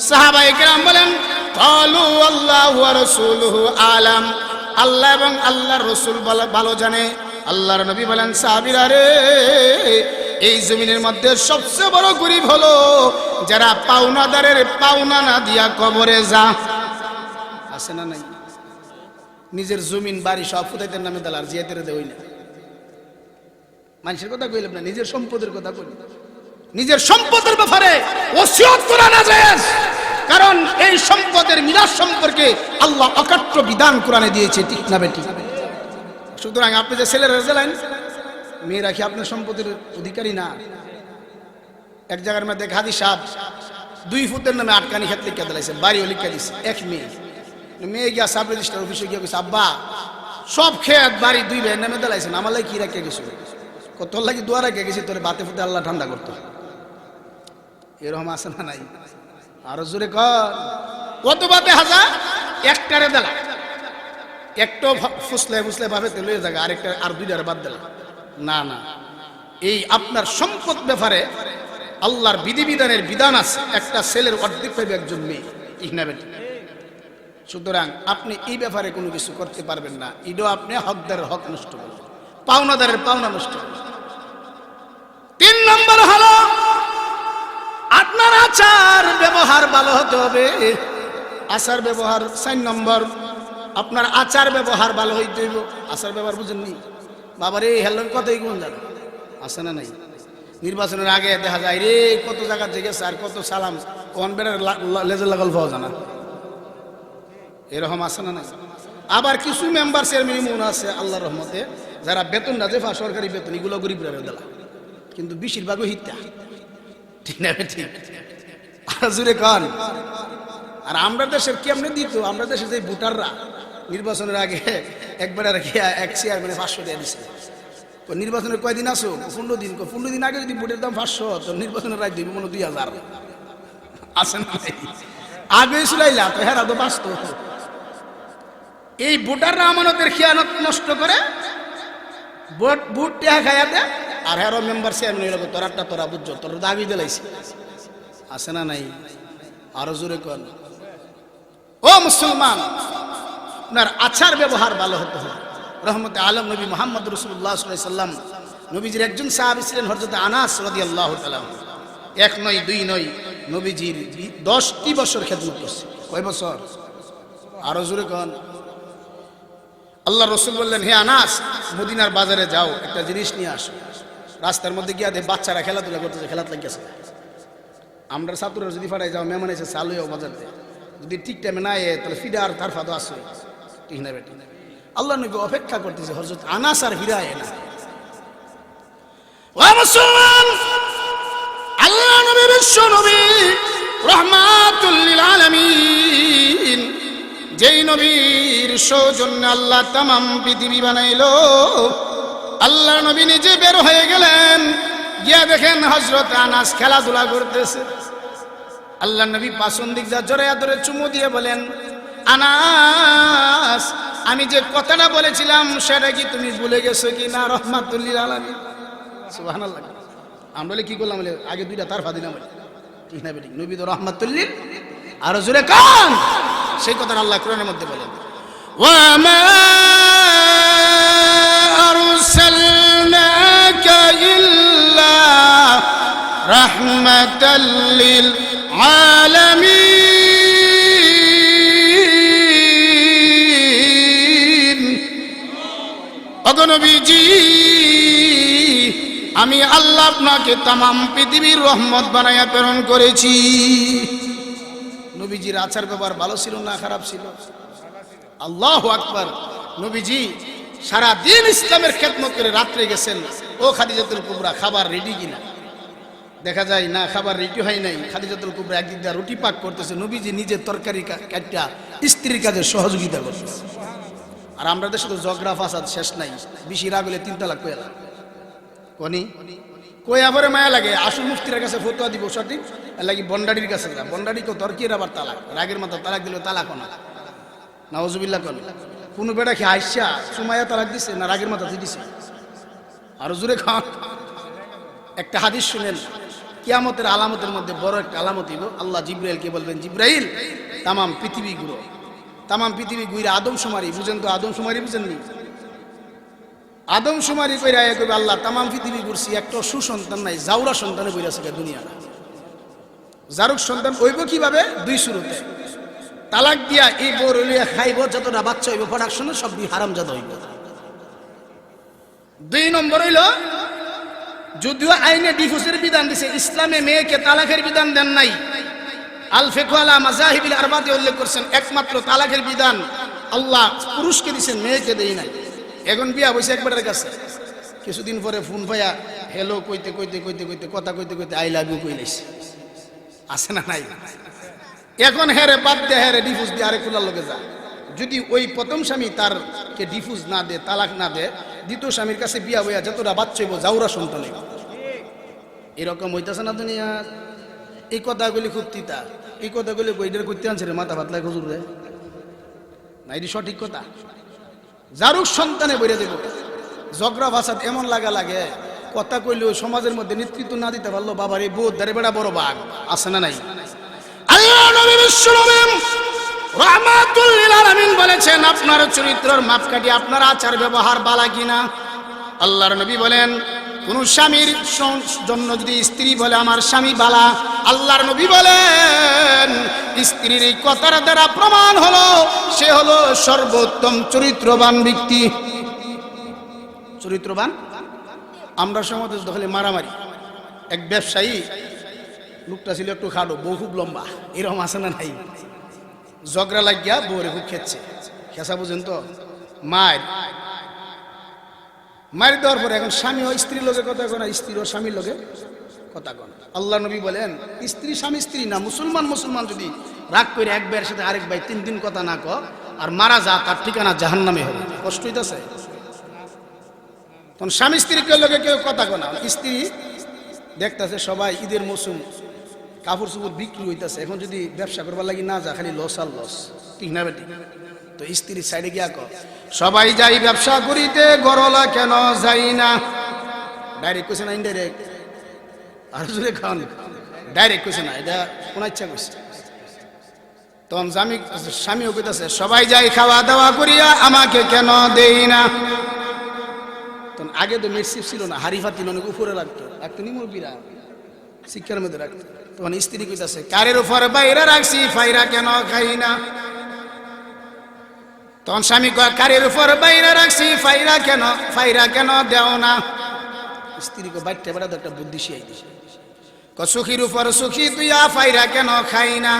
S1: সাহাবায়ে কেরাম বলেন ক্বালু আল্লাহু ওয়া রাসূলুহু আলাম, আল্লাহ এবং আল্লাহর রাসূল ভালো জানে। আল্লাহর নবী বলেন সাহাবীরা রে, এই জমিনের মধ্যে সবচেয়ে বড় গরীব হলো যারা পাওনাদারের পাওনা না দিয়া কবরে যা, আছে না নাই? নিজের জমিন বাড়ি সব ফুতাইতের নামে দালার জিয়াতের দেওই না। মানুষের কথা কইলাম না, নিজের সম্পদের কথা কই। নিজের সম্পদের ব্যাপারে ওসিয়ত করা না যায়, কারণ এই সম্পদের মিরাস সম্পর্কে আল্লাহ অকাট্য বিধান কোরআনে দিয়েছে, ঠিক না বেটি? সুতরাং আপনি যে ছেলেরা জ্বালেন মেয়েরা কি আপনার সম্পদের অধিকারী না? এক জায়গার মধ্যে হাদি সাহেব 2 ফুটের নামে আটকানি ক্ষেত লিখে দিলাইছে, বাড়িও লিখে দিছে। এক মেয়ে গিয়া সাব রেজিস্ট্রার অফিসে গিয়ে কইছে আব্বা সব ক্ষেত বাড়ি 2 ভাইয়ের নামে দিলাইছেন, আমার লাগি কি রেখে গেছিল? তোর লাগি দোয়া রেখে গেছি, তোর বাতে ফুটে আল্লাহ ঠান্ডা করতো। এরকম আছে না নাই? আরো জোরে কর। কত বাতে হাজার একটারে দিলা, একটা ফুসলে ফুসলে ভাবে লয়ে জায়গা, আরেকটা আর 2টারে বাদ দিলা। না না, এই আপনার সম্পদ ব্যাপারে আল্লাহর বিধিবিধানের বিধান আছে। একটা ছেলের অর্ধেক পাইবে একজন মেয়ে, ঠিক না বেটি? সুতরাং আপনি এই ব্যাপারে কোনো কিছু করতে পারবেন না। এটাও আপনি হকদারের হক নষ্ট করবেন, পাওনাদারের পাওনা নষ্ট করবেন। 3 নম্বর হলো আপনার আচার ব্যবহার ভালো হতে হবে। আচার ব্যবহার 4 নম্বর, আপনার আচার ব্যবহার ভালো হইতে হইব। আচার ব্যবহার বুঝেননি বাবার? এই হেলন কথাই কোন জানো, আছে না নাই? নির্বাচনের আগে দেখা যায় রে কত জায়গা থেকে স্যার কত সালাম কোন বেড়ার লেজের লাগাল পাওয়া যায় না, এরকম আছে না নাই? আবার কিছু মেম্বার চেয়ারম্যান মনে আছে আল্লাহর রহমতে যারা বেতন না দেফা সরকারি বেতন, এগুলো গরিবরা দেলা, কিন্তু বেশিরভাগই হিত্যা, ঠিক না? ঠিক জুড়ে কন। আর আমরা দেশের কেমনে দিত, আমরা দেশের যে ভোটাররা নির্বাচনের আগে একবার এক চেয়ারম্যানে 500 টাকা দিচ্ছে। নির্বাচনের কয়দিন আসো? 15 দিন। 15 দিন আগে যদি ভোটের দাম 500, তো নির্বাচনের রায় দিব মনে 2000, আছে না? আগে শুনাইলা তো হেরা তো বাঁচত। এই ভোটাররা আমানতের খেয়ানত নষ্ট করে ভোট টেহা খাইয়া দেয়, আর হেরো মেম্বার চেয়ারম্যান তোরাটা তোরা বুঝছো, তোর দাবি দিলাইছে, আছে না নাই? আরো জোরে কন। ও মুসলমান, আপনার আচার ব্যবহার ভালো হতে হবে। রহমতে আলম নবী মুহাম্মদ রাসূলুল্লাহ সাল্লাল্লাহু আলাইহি সাল্লাম, নবীজির একজন সাহাবী ছিলেন হযরত আনাস রাদিয়াল্লাহু তাআলা। 1 নয় 2 নয়, নবীজির 10টি বছর খেদমত করছে। কয় বছর? আরো জোরে কন। আল্লাহ রসুল বললেন, হে আনাস, মদিনার বাজারে যাও, একটা জিনিস নিয়ে আসো। রাস্তার মধ্যে গিয়া দে বাচ্চারা খেলাধুলা করতেছে, খেলাত লাগিয়েছে। আমরা ছাত্ররা যদি ফাটাই যাও, মেহমান এসে চালু যাও বাজার দিয়ে, যদি ঠিক টাইমে না এ তাহলে ফিডা আর তার ফাদো আসে, ঠিক না বেটি? আল্লাহ নবী অপেক্ষা করতেছে হযরত আনাস আর ফিরা এ না। ও মুসলমান, আল্লাহ নবী বিশ্ব নবী রাহমাতুল লিল আলামিন, যেই নবীর সৌজন্যে আল্লাহ তামাম পৃথিবী বানাইলো, আল্লাহ নবী নিজে বের হয়ে গেলেন, গিয়া দেখেন হযরত আনাস খেলাধুলা করতেছে। আল্লাহ নবী পাছন দিক যা জড়াইয়া ধরে চুমু দিয়ে বলেন, আনাস, আমি যে কথাটা বলেছিলাম সেটা কি তুমি ভুলে গেছো কি না? রাহমাতুল লিল আলামিন। সুবহানাল্লাহ। আমরা বলে কি করলাম, আগে দুইটা তারফা দিলাম, ঠিক না বেটি? নবী তো রাহমাতুল লিল, আরো জোরে কান। সেই কথাটা আল্লাহ কোরআনের মধ্যে বলেন, ওয়া মা আরসালনাকা ইল্লা রাহমাতাল লিল আলামিন। ওগো নবীজি, আমি আল্লাহ আপনাকে তামাম পৃথিবীর রহমত বানাইয়া প্রেরণ করেছি। নবীজির আচার ব্যবহার ভালো ছিল না খারাপ ছিল? আল্লাহু আকবার। নবীজি সারা দিন ইসলামের খেদমত করে রাত্রে গেছেন। ও খাদিজাতুল কুবরা, খাবার রেডি কিনা? দেখা যায় না, খাবার রেডি হয় নাই। খাদিজাতুল কুবরা একদিক দিয়ে রুটি পাক করতেছে, নবীজি নিজে তরকারি কাটটা স্ত্রীর কাজে সহযোগিতা করতেছে। আর আমরা দেশে তো ঝগড়া ফাসাদ শেষ নাই। বেশি রাগ হলে 3 তালাক কইলা কনি কই আবার মায়া লাগে। আসল মুফতির কাছে ফতোয়া দিব সঠিক, লাগি বন্ডারির কাছে যা। বন্ডারি কো তর্কির আবার তালাক, রাগের মাথা তালাক দিলে তালাক না। নাউজুবিল্লাহ কোন কোন বেটা কি আইসা সুমাইয়া তালাক দিছে না রাগের মাথা দিছে? আর জোরে খান। একটা হাদিস শুনেন, কিয়ামতের আলামতের মধ্যে বড় একটা আলামত হইব, আল্লাহ জিব্রাইলকে বলবেন, জিব্রাইল, তামাম পৃথিবী ঘুরো। তামাম পৃথিবী ঘুরে আদমশুমারি, বুঝেন তো? আদমশুমারি বুঝেননি? আদমশুমারি কইরা কইবে, আল্লাহ তামাম পৃথিবী ঘুরছি, একটা সুসন্তান নাই, জাউরা সন্তানে বইরাছে দুনিয়া। জারুক সন্তান হইব কিভাবে? 2 শুরুতে তালাক দিয়া এই বড় লিয়া খাইব, যতটা বাচ্চা হইব প্রোডাকশনে সব হারামজাদা হইব। 2 নম্বর হইল, যদিও আইনে ডিভোর্সের বিধান দিছে, ইসলামে মেয়েকে তালাকের বিধান দেন নাই। আল ফিকহু আলা মাযাহিবিল আরবাতে উল্লেখ করছেন, একমাত্র তালাকের বিধান আল্লাহ পুরুষকে দিয়েছেন, মেয়েকে দেই নাই। এখন বিয়া বসে একবারের কাছে, কিছুদিন পরে ফোন পাইয়া হেলো কইতে কইতে কইতে কইতে কথা কইতে কইতে আই লাভ ইউ কইলাইছে। আছে না নাই? এখন হেরে বাদ দে, হেরে ডিভোর্স দিয়ে আরেক কুলার লগে যা। যদি ওই প্রথম স্বামী তারকে ডিভোর্স না দে, তালাক না দে, দ্বিতীয় স্বামীর কাছে বিয়া বইয়া যতটা বাচ্চা হইব জাউরা সন্তান হইব। এরকম হইতেছে না দুনিয়া? এই কথাগুলি খুব তিতা। এই কথাগুলি বইটার করতে আনছে রে মাথা ভাতলায় হুজুর রে না, এটি সঠিক কথা। জারুক সন্তানে বইরে দেব, ঝগড়া ভাষাত এমন লাগা লাগে, কথা কইলেও সমাজের মধ্যে নেতৃত্ব না দিতে পারলো, বাবার এই বোধ দাঁড়ে বেড়া বড় বাঘ। আছে না নাই? আল্লাহ নবী বিশ্ব নবী রাহমাতুল লিল আলামিন বলেছেন, আপনার চরিত্রের মাপকাঠি আপনার আচার ব্যবহার বালা কিনা। আল্লাহর নবী বলেন, কোন স্বামীর জন্য যদি স্ত্রী বলে আমার স্বামী বালা, আল্লাহর নবী বলেন স্ত্রীর এই কথার দ্বারা প্রমাণ হলো সে হলো সর্বোত্তম চরিত্রবান ব্যক্তি। চরিত্রবান। আমরা সমাজে দখলে মারামারি, এক ব্যবসায়ী লোকটা ছিল একটু খাটো, বউ খুব লম্বা, এরকম আছে না নাই? ঝগড়া লাগিয়া বউরে খুব খেচ্ছে, খেসা বুঝেন তো? মার দেওয়ার পরে এখন স্বামী ও স্ত্রীর লোকে কথা কয় না, স্ত্রী ও স্বামীর লোকে কথা কয় না। আল্লাহ নবী বলেন, স্ত্রী স্বামী স্ত্রী না, মুসলমান মুসলমান যদি রাগ করে এক ভাইয়ের সাথে আরেক ভাই 3 দিন কথা না কয় আর মারা যা, তার ঠিকানা জাহান্নামে হবে। কষ্ট হইতেছে? তখন স্বামী স্ত্রীকে লোকে কেউ কথা কয় না। স্ত্রী দেখতেছে সবাই ঈদের মৌসুম, কাপড় চোপড় বিক্রি হইতেছে, এখন যদি ব্যবসা করবার লাগি না যা, খালি লস আর লস, ঠিক না বেটি? তো স্ত্রীর সাইডে গিয়া কয়, সবাই যাই ব্যবসা করিতে, গরলা কেন যাই না? ডাইরেক্ট কইছে না ইনডাইরেক্ট? আর জোরে খান। ডাইরেক্ট কইছে না, এটা কোন ইচ্ছা করছে। তখন স্বামীও কইতাছে, সবাই যাই খাওয়া দাওয়া করিয়া, আমাকে কেন দেই না? তখন আগে তো মেসিপ ছিল না, হাড়ি ফাতি অনেক উপরে লাগতো নিমুরবিরা, শিক্ষার মধ্যে রাখতে। তখন স্ত্রী কইতাছে কারের উপর বাইরে রাখছি ফাইরা কেন খাই না? তখন স্বামী কয় কারের উপর বাইরে রাখছি ফাইরা কেন দেও না? স্ত্রী কয় বাইরটা বেড়া তো একটা বুদ্ধি শিয়াই দিছে। সুখীর উপর সুখী তুইয়া ফাইরা কেন খাই না?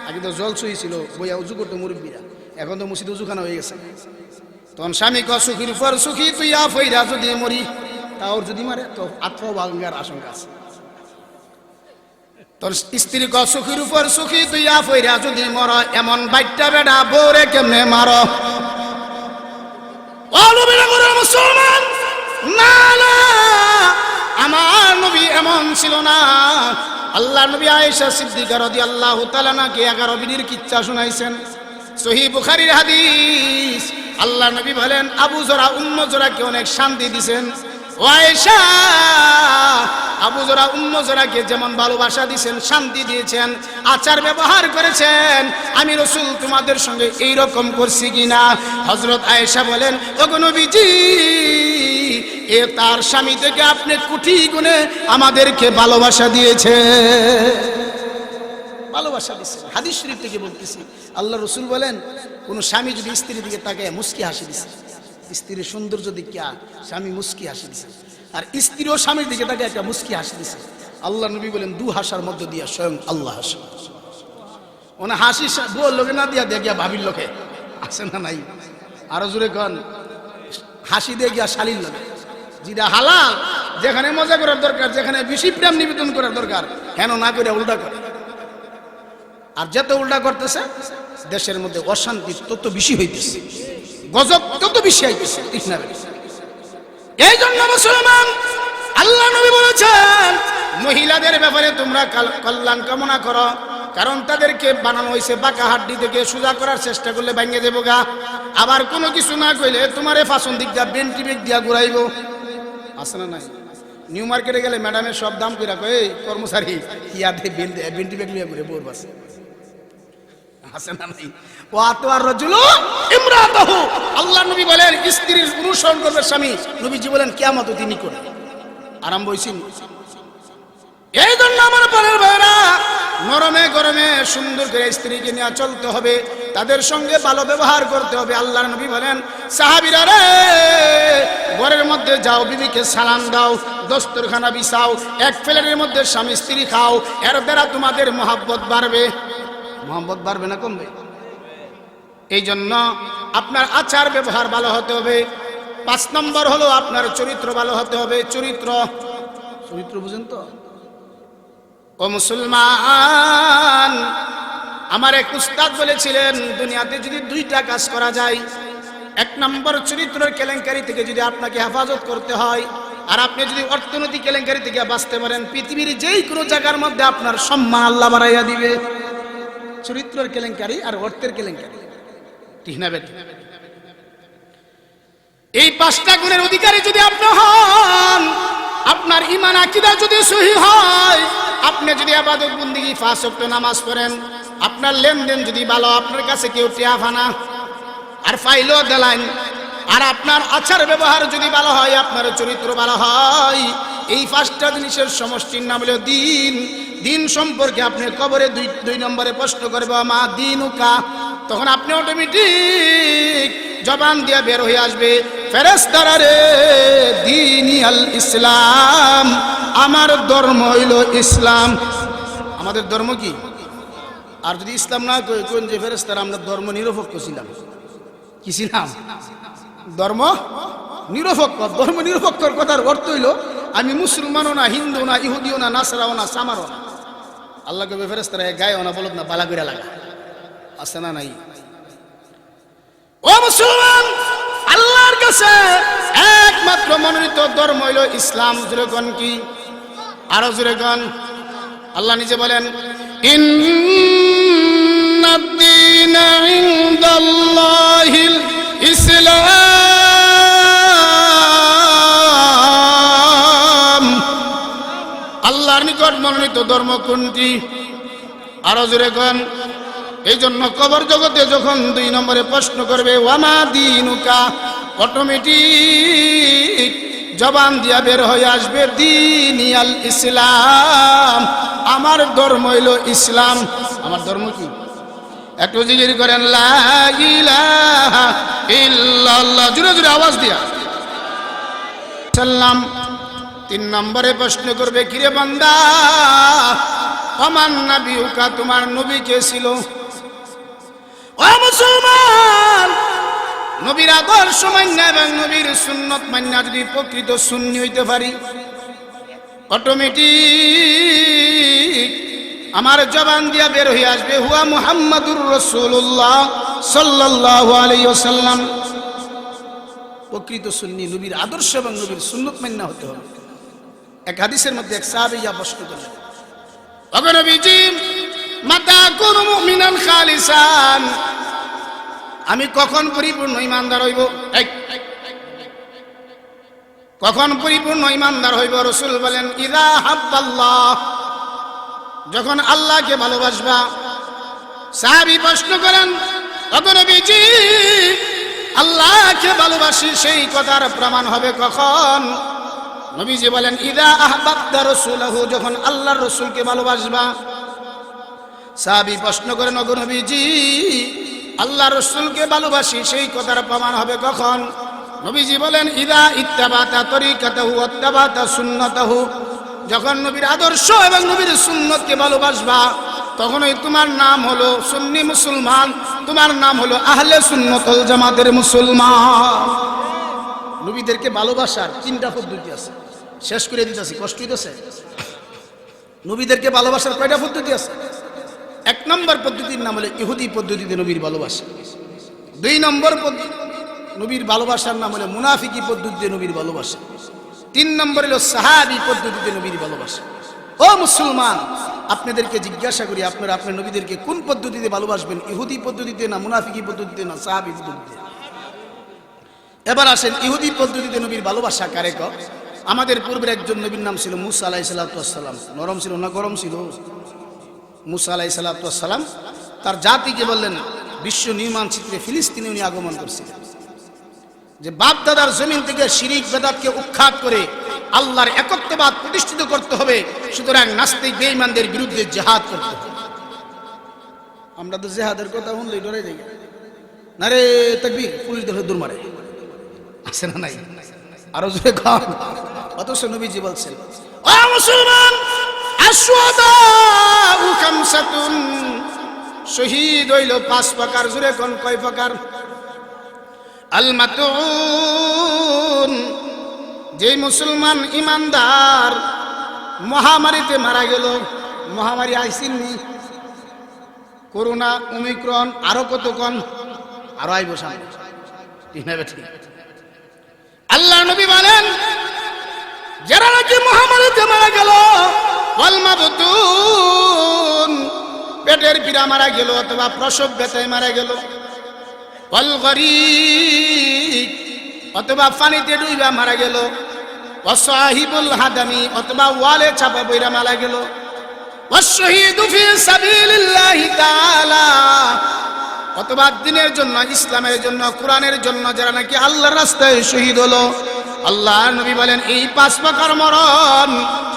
S1: আগে তো জল সুই ছিল বইয়া উজু করতো মুরব্বীরা, এখন তো মসজিদ উজুখানা হয়ে গেছে। তখন স্বামী কয় সুখীর উপর সুখী তুইয়া ফাইরা যদি মরি, তাও যদি মারে তো আত্মভাঙ্গার আশঙ্কা আছে। তোর স্ত্রী কয় সুখীর উপর সুখী তুইয়া ফাইরা যদি মর, এমন বাইটটা বেড়া বউরে কেমনে মার? মুসলমান না না, আমার নবী এমন ছিল না। আল্লাহ নবী আয়েশা সিদ্দিকা রাদিয়াল্লাহু তাআলা নাকে 11 বিবির কিচ্ছা শুনাইছেন। সহিহ বুখারীর হাদিস। আল্লাহ নবী বলেন আবু জরা উম্মু জরাকে অনেক শান্তি দিবেন। ও আয়েশা, আবু জরা উম্মু জরাকে যেমন ভালোবাসা দিয়েছেন, শান্তি দিয়েছেন, আচার ব্যবহার করেছেন, আমি রাসূল তোমাদের সঙ্গে এই রকম করছি কিনা? হযরত আয়েশা বলেন ওগো নবীজি, এ তার স্বামী থেকে আপনি কোটি গুণে আমাদেরকে ভালোবাসা দিয়েছে, ভালোবাসা দিয়েছে। হাদিস শরীফ থেকে বলতেছি। আল্লাহ রাসূল বলেন কোন স্বামী যদি স্ত্রীর দিকে তাকায় মুস্কি হাসি দিছে, স্ত্রীর সৌন্দর্য দেখিয়া স্বামী মুস্কি হাসি দিছে, আর স্ত্রীও স্বামীর দিকে তাকায় একটা মুস্কি হাসি দিছে, আল্লাহ নবী বলেন দু হাসার মধ্য দিয়া স্বয়ং আল্লাহ হাসে। ওনা হাসি বউর লোকে না দিয়া দেখিয়া ভাবির লোকে আসে না নাই? আরো জোরে কন, হাসি দিয়ে গিয়া শালীর লোকে। যেটা হালাল, যেখানে মজা করার দরকার, যেখানে বেশি প্রেম নিবেদন করার দরকার, হেন না করে উল্টা করে। আর যত উল্টা করতেছে দেশের মধ্যে অশান্তি তত বেশি হইতেছে, গজব তত বেশি হইতেছে, ঠিক না? এই জন্য মুসলমান, আল্লাহ নবী বলেছেন মহিলাদের ব্যাপারে তোমরা কল্যাণ কামনা করো, কারণ তাদেরকে বানানো হয়েছে বাঁকা হাড্ডি থেকে, সোজা করার চেষ্টা করলে ভেঙে দেবো গা। আবার কোনো কিছু না কইলে তোমারে ফাঁসন দিক দিয়া বেন্টি বেগ দিয়া ঘুরাইব। আছে না নাই? নিউ মার্কেটে গেলে ম্যাডামের সব দাম কইরা কই কর্মচারী ইয়াতে বেন্টি বেগ লিয়া ঘুরে বোর বাসে। আছে না নাই? ও আতওয়ার রাজুলু ইমরাতাহু, আল্লাহ নবী বলেন স্ত্রীর অনুসরণ করবে স্বামী। নবীজি বলেন কিয়ামত তিনি করে আরম্ভ হইছেন। এই জন্য আমার পরের ভাইরা, নরমে গরমে সুন্দর করে স্ত্রীকে নিয়ে চলতে হবে, তাদের সঙ্গে ভালো ব্যবহার করতে হবে। আল্লাহর নবী বলেন সাহাবীরা রে, ঘরের মধ্যে যাও, বিবিকে সালাম দাও, দস্তরখানা বিছাও, এক প্লেটের মধ্যে স্বামী স্ত্রী খাও, এর দ্বারা তোমাদের মহব্বত বাড়বে। মহব্বত বাড়বে না কমবে? এই জন্য আপনার আচার ব্যবহার ভালো হতে হবে। 5 নম্বর হলো আপনার চরিত্র ভালো হতে হবে। চরিত্র বুঝেন তো? ও মুসলমান, আমার এক উস্তাদ বলেছিলেন দুনিয়াতে যদি 2টা কাজ করা যায়, 1 নম্বর চরিত্রের কেলেঙ্কারি থেকে যদি আপনাকে হেফাজত করতে হয়, আর আপনি যদি অর্থনৈতিক কেলেঙ্কারি থেকে বাঁচতে পারেন, পৃথিবীর যেই কোনো জায়গার মধ্যে আপনার সম্মান আল্লাহ বাড়াইয়া দিবে। চরিত্রের কেলেঙ্কারি আর অর্থের কেলেঙ্কারি, ঠিক না বেটা? এই 5টা গুণের অধিকারী যদি আপনি হন, আপনার ঈমান আকীদা যদি সহি হয়, আপনি যদি ইবাদত বন্দেগী 5 ওয়াক্ত নামাজ পড়েন, আপনার লেনদেন যদি ভালো, আপনার কাছে কেউ টিয়া ফানা আর ফাইলও দেলাইন, আর আপনার আচার ব্যবহার যদি ভালো হয়, আপনার চরিত্র ভালো হয়, এই 5টা জিনিসের সমষ্টির নাম হলো দিন। দিন সম্পর্কে আপনি কবরে 2 নম্বরে প্রশ্ন করবে মা দিনুকা, তখন আপনি অটোমেটিক জবান দিয়ে বের হয়ে আসবে ফেরেশতারা রে দীনি আল ইসলাম, আমার ধর্ম হইল ইসলাম। আমাদের ধর্ম কি? আর যদি ইসলাম না কই কোন যে ফেরেশতারা আমরা ধর্ম নিরপেক্ষ ছিলাম, কি ছিলাম? ধর্ম নিরপেক্ষ। ধর্ম নিরপেক্ষর কথার অর্থ হইল আমি মুসলমানও না, হিন্দু না, ইহুদিও না, নাসারাও না, সামারও না। আল্লাহকে ফেরেশতারা গায়েও না, বলত না, বালা করে লাগা। আছে না নাই? ও মুসলমান, আল্লাহর কাছে একমাত্র মনোনীত ধর্ম হইল ইসলাম। জুরেগণ কি? আরো জুরেগণ। আল্লাহ নিজে বলেন ইন্নাদ-দীনা ইনদাল্লাহিল ইসলাম, আল্লাহর নিকট মনোনীত ধর্ম কোনটি? আরো জুরেগণ। এই জন্য কবর জগতে যখন 2 নম্বরে প্রশ্ন করবে ওয়ামা দিনুকা, অটোমেটিক জবান দিয়া বের হয়ে আসবে দীনিয়াল ইসলাম, আমার ধর্ম হইল ইসলাম। আমার ধর্ম কি? একটু জিকির করেন লা ইলাহা ইল্লাল্লাহ, জোরে জোরে আওয়াজ দিয়া সাল্লাম। 3 নম্বরে প্রশ্ন করবে, কিরে বান্দা আমান নবিউকা, তোমার নবী কে ছিল? ও মুসলমান, নবীর আদর্শ মান্য এবং নবীর সুন্নত মান্য যদি প্রকৃত সুন্নি হইতে পারি, অটোমেটিক আমার জবান দিয়া বের হয়ে আসবে হুয়া মুহাম্মাদুর রাসূলুল্লাহ সাল্লাল্লাহু আলাইহি ওয়াসাল্লাম। প্রকৃত সুন্নি নবীর আদর্শ এবং নবীর সুন্নত মান্য হতে হবে। এক হাদিসের মধ্যে এক সাহাবী প্রশ্ন করলেন, ওগো নবীজি, মাতা কুনু মুমিনান খালিসান, আমি কখন পরিপূর্ণ ইমানদার হইব? কখন পরিপূর্ণ ইমানদার হইব? রাসূল বলেন, ইযা হাব্বাল্লাহ, যখন আল্লাহকে ভালোবাসবা। সাহাবী প্রশ্ন করেন, ওগো নবীজি, আল্লাহকে ভালোবাসি সেই কথার প্রমাণ হবে কখন? নবীজি বলেন, ইযা আহবাবতা রাসূলাহু, যখন আল্লাহর রাসূলকে ভালোবাসবা। সাহাবী প্রশ্ন করেন, ওগো নবীজি, আল্লাহর রাসূলকে ভালোবাসি সেই কথার প্রমাণ হবে কখন? নবীজি বলেন, ইযা ইত্তাবাতা তরিকাতাহু ওয়াত্তাবাতা সুন্নাতাহু, যখন নবীর আদর্শ এবং নবীর সুন্নতকে ভালোবাসবা, তখনই তোমার নাম হলো সুন্নি মুসলমান, তোমার নাম হলো আহলে সুন্নাত ওয়াল জামাতের মুসলমান। নবীদেরকে ভালোবাসার 3টা পদ্ধতি আছে, শেষ করে দিতেছি, কষ্ট হইতেছে। নবীদেরকে ভালোবাসার কয়টা পদ্ধতি আছে? 1 নম্বর পদ্ধতির নাম হলো ইহুদি পদ্ধতিতে নবীর ভালোবাসা। 2 নম্বর নবীর ভালোবাসার নাম হলো মুনাফিকি পদ্ধতিতে নবীর ভালোবাসা। 3 নম্বর হলো সাহাবী পদ্ধতিতে নবীর ভালোবাসা। ও মুসলমান, আপনাদেরকে জিজ্ঞাসা করি, আপনারা আপনার নবীদেরকে কোন পদ্ধতিতে ভালোবাসবেন? ইহুদি পদ্ধতিতে, না মুনাফিকি পদ্ধতিতে, না সাহাবী পদ্ধতিতে? এবার আসেন, ইহুদি পদ্ধতিতে নবীর ভালোবাসা কারে কয়? আমাদের পূর্বের একজন নবীর নাম ছিল মুসা আলাইহিস সালাম। নরম ছিল না গরম ছিল? মুসা আলাইহিস সালাম তার জাতিকে বললেন, বিশ্ব নির্মাণ চিত্রে ফিলিস্তিনে উনি আগমন করছিলেন, যে বাপ দাদার জমিন থেকে শিরিক বেদাতকে উৎখাত করে আল্লাহর একত্ববাদ প্রতিষ্ঠিত করতে হবে, সুতরাং নাস্তিক বেঈমানদের বিরুদ্ধে জিহাদ করতে হবে। আমরা তো জিহাদের কথা শুনলেই ডরে যাই, না রে তাকবীর, পুলিশ ধরে দূর মারে, আছে না নাই? আরো জোরে কর। অথচ নবীজি বলছেন, ও মুসলমান, আশহাদাউ খামসাতুন, শহীদ হইল 5 প্রকার। জোরে কোন কয় প্রকার? আল মাতুন, যে মুসলমান ইমানদার মহামারীতে মারা গেল। মহামারী আইসিননি, করোনা, ওমিক্রন, আরো কত কোন, আরো আইব সামনে, ঠিক না বেঠিক? আল্লাহ নবী বলেন, যারা নাকি মহামারীতে মারা গেল, ওয়াল মাবতুন, পেটের পীড়া মারা গেল অথবা প্রসব ব্যথায় মারা গেল, ওয়াল গরীক, অথবা পানিতে ডুইবা মারা গেল, ওয়াসাহিবুল হাদামি, অথবা ওয়ালে চাপা বইরা মারা গেল, ওয়াশহীদু ফি সাবিলিল্লাহি তাআলা, অথবা দ্বীনের জন্য, ইসলামের জন্য, কোরআনের জন্য যারা নাকি আল্লাহর রাস্তায় শহীদ হলো। আল্লাহ নবী বলেন, এই 5 প্রকার মরণ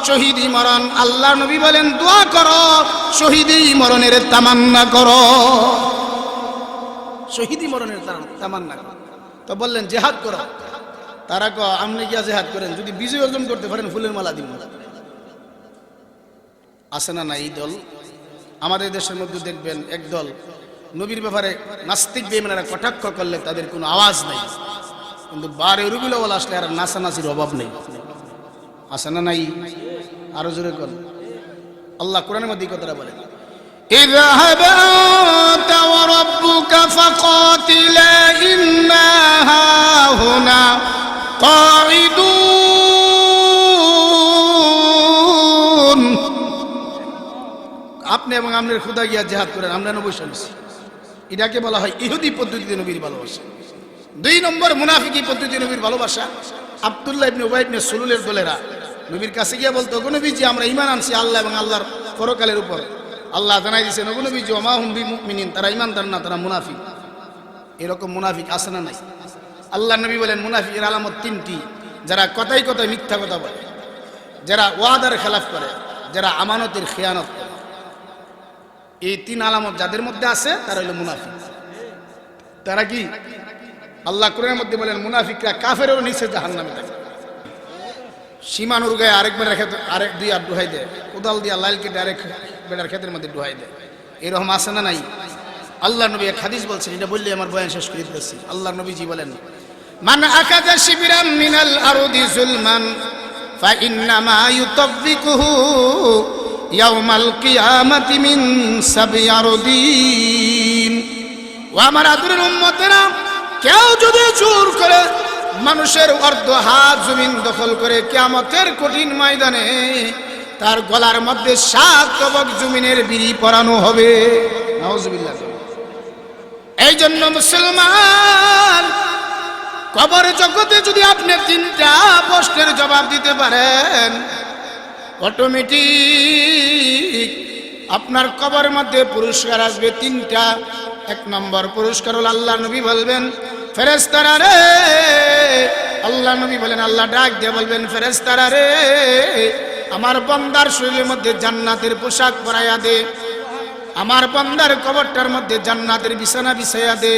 S1: শহীদি মরণ। আল্লাহ নবী বলেন, দোয়া করো, শহীদি মরণের তামান্না করো, শহীদি মরণের তামান্না করো। তো বললেন জিহাদ করো। তারা কয়, আপনি গিয়া জিহাদ করেন, যদি বিজয় অর্জন করতে পারেন ফুলের মালা দিব। আছে না না এই দল? আমাদের দেশের মধ্যে দেখবেন এক দল নবীর ব্যাপারে নাস্তিক বেঈমানেরা কটাক্ষ করলে তাদের কোনো আওয়াজ নাই, কিন্তু বারে রবিউল আউয়াল আসলে আর নাচানাচির অভাব নেই। আছে না নাই? আরো জোরে কর। আল্লাহ কোরআনের মধ্যে এই কথাটা বলেন, اذهب أنت وربك فقاتلا إنا هاهنا قاعدون। আপনি এবং আপনার খোদা গিয়া জিহাদ করেন, আমরা নবী শুনছি। এটাকে বলা হয় ইহুদি পদ্ধতিতে নবীর ভালোবাসা। 2 নম্বর মুনাফিকি পদ্ধতিতে নবীর ভালোবাসা। আব্দুল্লাহ ইবনে উবাই ইবনে সুলুলের দলেরা নবীর কাছে গিয়া বলতো, ওগো নবীজি, আমরা ঈমান আনছি আল্লাহ এবং আল্লাহর পরকালের উপর। আল্লাহ জানাই দিয়েছেন, ওগো নবীজি, ওয়া মা হুম বিমুমিনিন, তারা ঈমানদার না, তারা মুনাফিক। এরকম মুনাফিক আছে না নাই? আল্লাহ নবী বলেন, মুনাফিকের আলামত 3টি। যারা কথায় কথায় মিথ্যা কথা বলে, যারা ওয়াদার খেলাফ করে, যারা আমানতের খেয়ানত করে, এই 3 আলামত যাদের মধ্যে আছে তারা হলো মুনাফিক। তারা কি? আল্লাহ কোরআনের মধ্যে বলেন মুনাফিকরা কাফেরেরও নিচে জাহান্নামে থাকে। সীমানুর গায়ে আরেক দুই আর ডুহাই দেয়, কোদাল দিয়ে লাইল কেটে আরেক বেটার ক্ষেতের মধ্যে ডুহাই দেয়। এরকম আছে না নাই? আল্লাহ নবী এক হাদিস বলছেন, এটা বললে আমার বয়ান শেষ করে দিতেছি। আল্লাহ নবীজি বলেন, মান আকাযা শিবরাম মিনাল আরদি যুলমান ফাইন্নামা ইউতাব্বিকুহু ইয়াউমাল কিয়ামাতি মিন সাব'i আরদিন। ও আমার আদরের উম্মতেরা, কেউ যদি জোর করে মানুষের অর্ধ হাত জমিন দখল করে কিয়ামতের কঠিন ময়দানে তার গলার মধ্যে 7 তবক জমিনের বিড়ি পরানো হবে। নাউজুবিল্লাহ। এই জন্য মুসলমান, কবর জগতে যদি আপনি 3টা প্রশ্নের জবাব দিতে পারেন, অটোমেটিক আপনার কবরের মধ্যে পুরস্কার আসবে 3টা। 1 নম্বর পুরস্কার হল, আল্লাহ নবী বলবেন, ফেরেশতারা রে, আল্লাহ নবী বলেন, আল্লাহ ডাক দিয়ে বলবেন, ফেরেশতারা রে, আমার বান্দার শরীরের মধ্যে জান্নাতের পোশাক পরাইয়া দে, আমার বান্দার কবরটার মধ্যে জান্নাতের বিছানা বিছাইয়া দে,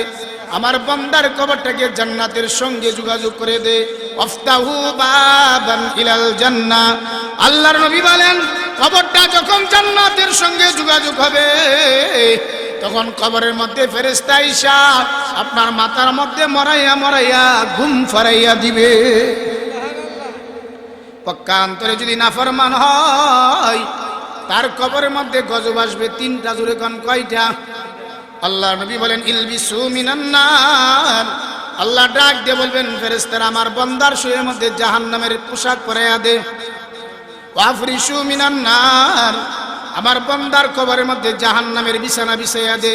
S1: আমার বান্দার কবরটাকে জান্নাতের সঙ্গে যোগাযোগ করে দে। আফতাহু বাবান ইলাল জান্নাহ। আল্লাহর নবী বলেন, কবরটা যখন জান্নাতের সঙ্গে যোগাযোগ হবে, তখন কবরের মধ্যে ফেরেশতা আইসা আপনার মাথার মধ্যে মরাইয়া মরাইয়া ঘুম ফারাইয়া দিবে। পক্ষান্তরে যদি নাফরমান হয়, তার কবরের মধ্যে গজব আসবে 3টা। জোরে কোন কয়টা? আল্লাহ নবী বলেন, ইলবিসু মিনান নার। আল্লাহ ডাক দিয়ে বলবেন, ফেরেশতারা আমার বান্দার শরীরের মধ্যে জাহান্নামের পোশাক পরাইয়া দে। ওয়াফরিশু মিনান নার। আমার বান্দার কবরের মধ্যে জাহান্নামের বিছানা বিছাইয়া দে।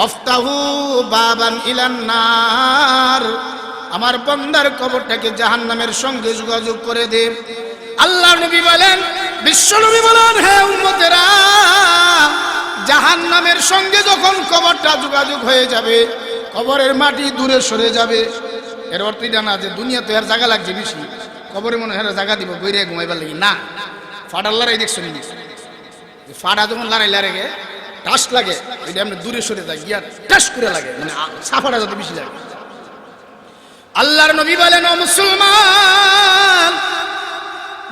S1: আফতাহু বাবান ইলান নার। আমার বান্দার কবরটাকে জাহান্নামের সঙ্গে যোগাযোগ করে দে। আল্লাহ নবী বলেন, বিশ্ব নবী বলেন, হে উম্মতেরা, জাহান্নামের সঙ্গে যখন কবরটা যোগাযোগ হয়ে যাবে, কবরের মাটি দূরে সরে যাবে। এর অর্থ এটা না যে দুনিয়াতে এর জায়গা লাগছে বেশি, কবরে মনে হয় জায়গা দিব বইরে ঘুমাইবার লাগি না। ফাটার লড়াই দেখছো নি? ফাটা যখন লড়াই লাগে টাস লাগে, ওইটা আমরা দূরে সরে যাই, গিয়া টাস করে লাগে, মানে সাফাটা যত বেশি লাগে। আল্লাহর নবী বলেন, ও মুসলমান,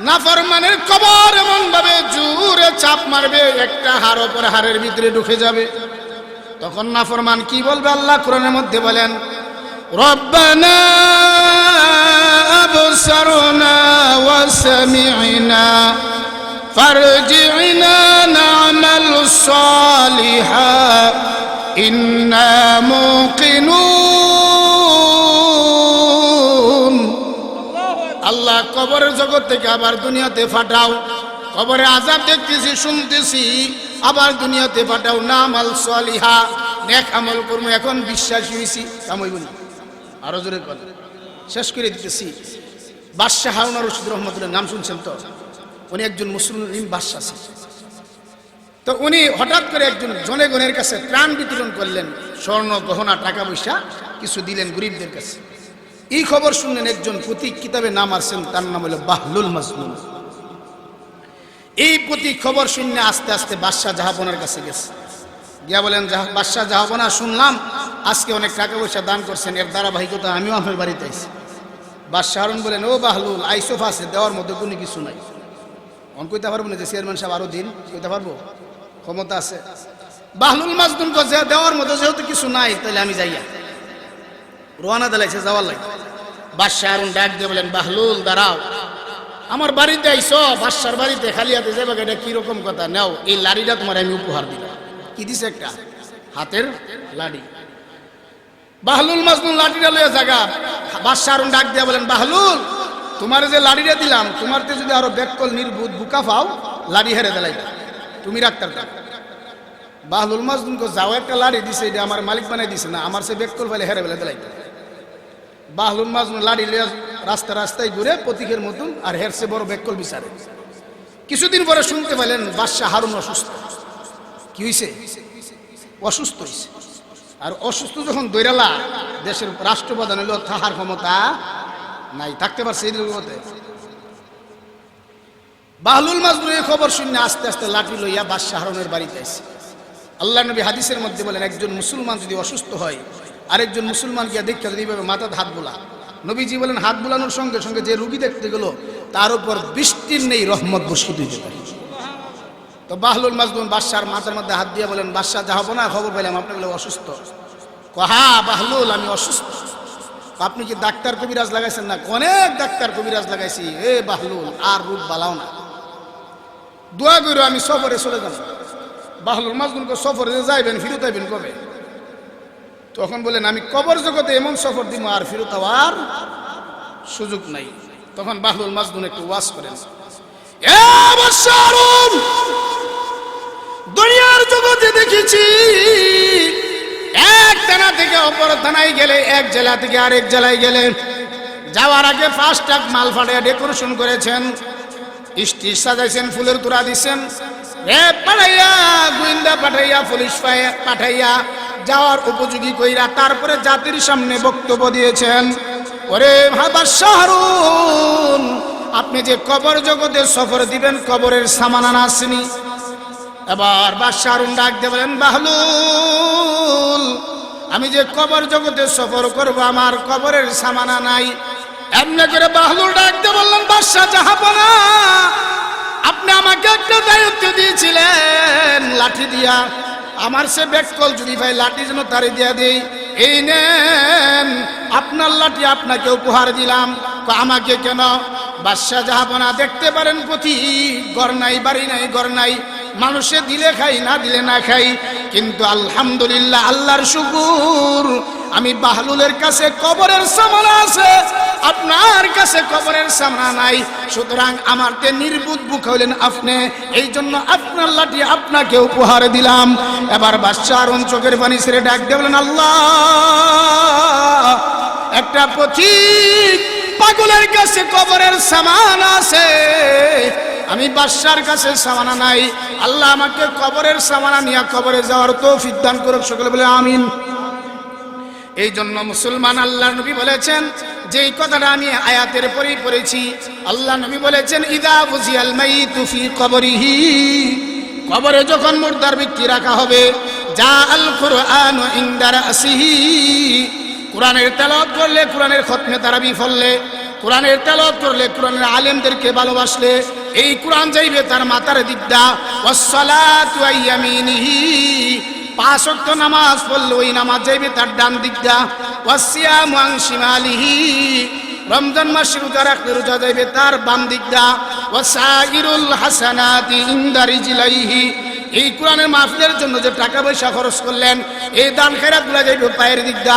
S1: নাফরমানের কবর এমন ভাবে জোরে চাপ মারবে, একটা হাড় ওপর হাড়ের ভিতরে ঢুকে যাবে। তখন নাফরমান কি বলবে? আল্লাহ কোরআনের মধ্যে বলেন, রব্বানা আবসারনা ওয়া সামি'না ফারজি'না না'মাল সালিহা ইন্না মুকিনুন। আল্লাহ কবরের জগৎ থেকে আবার দুনিয়াতে ফাটাও। কবরে আযাব দেখতেছি, শুনতেছি, আবার দুনিয়াতে পাঠাও। না'মাল সালিহা, নেক আমল করব। এখন বিশ্বাসী হইছি, কামইব না। আরো জোরে বলেন। শেষ করে দিতেছি। বাদশাহ হারুন আর রশিদ রহমতুল্লাহ নাম শুনছেন তো? উনি একজন মুসলিম বাদশাহ ছিলেন। তো উনি হঠাৎ করে একজন জনগণের কাছে ত্রাণ বিতরণ করলেন, স্বর্ণ গহনা টাকা পয়সা কিছু দিলেন গরিবদের কাছে। এই খবর শুনলেন একজন প্রতীক কিতাবে নাম আসছেন, তার নাম হলো বাহলুল মাজনুন। এই প্রতীক খবর শুনে আস্তে আস্তে বাদশাহ জাহাপনার কাছে গেছে, গিয়া বলেন, বাদশাহ জাহাপনা, শুনলাম আজকে অনেক টাকা পয়সা দান করছেন, এর ধারাবাহিকতা আমিও আপনার বাড়িতে আইছি। বাদশাহ হারুন বলেন, ও বাহলুল, আইসোফ আছে, দেওয়ার মধ্যে কোনো কিছু নাই। অন কইতে পারবো না যে চেয়ারম্যান সাহেব আরো দিন, কইতে পারবো? ক্ষমতা আছে। বাহলুল মাজনুন কাছে দেওয়ার মতো যেহেতু কিছু নাই, তাহলে আমি যাইয়া রওনা দিলাইছে যাওয়ার লাগে। বাদশাহ হারুন ডাক দিয়ে বলেন, বাহলুল দাঁড়াও, আমার বাড়িতে আইসো, বাদশার বাড়িতে খালি হাতে যাবে, এটা কিরকম কথা? নাও, এই লাড়িটা তোমার আমি উপহার দিলাম। কি দিছে? একটা হাতের লাড়ি। বাহলুল মাজনুন লাঠিটা লইয়া জায়গা। বাদশাহ হারুন ডাক দিয়া বলেন, বাহলুল, তোমার যে লাড়িটা দিলাম, তোমারতে যদি আরো বেককল নির্বুধ বুকা পাও, লাড়ি হেরে দিলাই, তুমি রাখতে পারো। বাহলুল মাজনুনকে যাও একটা লাড়ি দিছে, এটা আমার মালিক বানাই দিছে না, আমার সে বেককল ফেলে হেরে ফেলে দিলাই। বাহলুল মাজনুন লাড়ি লইয়া রাস্তায় ঘুরে প্রতীকের মতন আর হেরসে বড় বেককল বিচারে। কিছুদিন পরে শুনতে পেলেন বাদশাহ হারুন অসুস্থ। কি হইছে? অসুস্থ হইছে। আর অসুস্থ যখন দৈরালা, দেশের রাষ্ট্রপ্রধান হইল, তাহার ক্ষমতা নাই, থাকতে পারছে এই জগতে। বাহলুল মাজলুম এই খবর শুনে আস্তে আস্তে লাঠি লইয়া বাদশাহ হারুনের বাড়িতে আসে। আল্লাহ নবী হাদিসের মধ্যে বলেন, একজন মুসলমান যদি অসুস্থ হয় আরেকজন মুসলমান গিয়া দেখতে যদি এইভাবে মাথাতে হাত বোলা, নবীজি বলেন হাত বোলানোর সঙ্গে সঙ্গে যে রুগী দেখতে গেল তার উপর বৃষ্টির নেই রহমত বর্ষিত হইতে পারে। তো বাহলুল মাজলুম বাদশার মাথার মধ্যে হাত দিয়ে বলেন, বাদশাহ যাবো না, খবর পেলাম আপনি বলে অসুস্থ। কহা বাহলুল আমি অসুস্থ। আপনি কি ডাক্তার কবিরাজ লাগাইছেন? না, অনেক ডাক্তার কবিরাজ লাগাইছি। এ বাহলুল আর রূপ বালাও না, দোয়া করো আমি সফরে চলে যাব। বাহলুল মাজলুমকে সফরে যাইবেন, ফিরত আইবেন কবে? তখন বলেন আমি কবর জগতে এমন সফর দিব আর ফিরত হওয়ার সুযোগ নাই। তখন বাহলুল মাজলুম একটু ওয়াজ করেন, এ বাদশাহ হারুন, দুনিয়ার জগতে দেখেছি এক থানা থেকে অপর থানায় গেলে, এক জেলা থেকে আরেক জেলায় গেলে যাওয়ার আগে 5 ট্রাক মাল ফাটিয়ে ডেকোরেশন করেছেন, স্টেজ সাজাইছেন, ফুলের তোড়া দিচ্ছেন, রেপ পাঠাইয়া, গোয়েন্দা পাঠাইয়া, পুলিশ পাঠাইয়া যাওয়ার উপযোগী কইরা তারপরে জাতির সামনে বক্তব্য দিয়েছেন। ওরে বাদশাহ হারুন, আপনি যে কবর জগতে সফর দিবেন কবরের সামান আনা আসেনি। এবার বাদশাহ হারুন ডাক দিয়ে বলেন, বাহলুল, আমি যে কবর জগতে সফর করব আমার কবরের সামানা নাই। এমনি করে বাহলুল ডাক দিয়ে বললেন, বাদশাহ জাহাপনা, আপনি আমাকে একটা দায়িত্ব দিয়েছিলেন লাঠি দিয়া, আমার সে বেকল যদি ভাই লাঠি যেন তারে দিয়া দেই, এই নেন আপনার লাঠি আপনাকে উপহার দিলাম। আমাকে কেন? বাদশাহ জাহাপনা, দেখতে পারেন পথিক, ঘর নাই, বাড়ি নাই, ঘর নাই, মানুষে দিলে খাই, না দিলে না খাই, কিন্তু আলহামদুলিল্লাহ, আল্লাহর শুকুর, আমি বাহলুলের কাছে কবরের সামানা আছে, আপনার কাছে কবরের সামানা নাই, সুতরাং আমার তে নির্বুধ বুক হইলেন আপনি, এই জন্য আপনার লাঠি আপনাকে উপহার দিলাম। এবার বাদশাহ হারুন চোখের পানি ছেড়ে ডাক দিয়ে বলেন, আল্লাহ, একটা পথিক পাগলের কাছে কবরের সামান আছে, আমি বাদশার কাছে সামানা নাই, আল্লাহ আমাকে কবরের সামানা নিয়ে কবরে যাওয়ার তৌফিক দান করুক। সকলে বলে আমিন। এই জন্য মুসলমান, আল্লাহ নবী বলেছেন, যেই কথাটা আমি আয়াতের পরেই পড়েছি, আল্লাহ নবী বলেছেন, ইদা বুজিয়াল মাইতু ফি কবরিহি, কবরে যখন মুর্দার ব্যক্তি রাখা হবে, যা আল কুরআন ইনদা রাসিহি, কোরআনের তেলাওয়াত করলে, কোরআনের খতমে তারাবি পড়লে, কোরআনের তেলাওয়াত করলে, কোরআনের আলেমদেরকে ভালোবাসলে, এই কোরআন যাইবে তার মাথার দিকটা। ওয়াসসালাতু আইয়ামিনিহি, 5 ওয়াক্ত নামাজ পড়লে ওই নামাজ যাইবে তার ডান দিকটা। ওয়াসিয়ামু আন শিমালিহি, রমজান মাসে রোজা রাখলে রোজা যাইবে তার বাম দিকটা। ওয়াসাইরুল হাসানাতি ইনদা রিজলাইহি, এই কোরআনের মাহফিলের জন্য যে টাকা পয়সা খরচ করলেন, এই দান খেরাতগুলো যাইবে পায়ের দিকটা।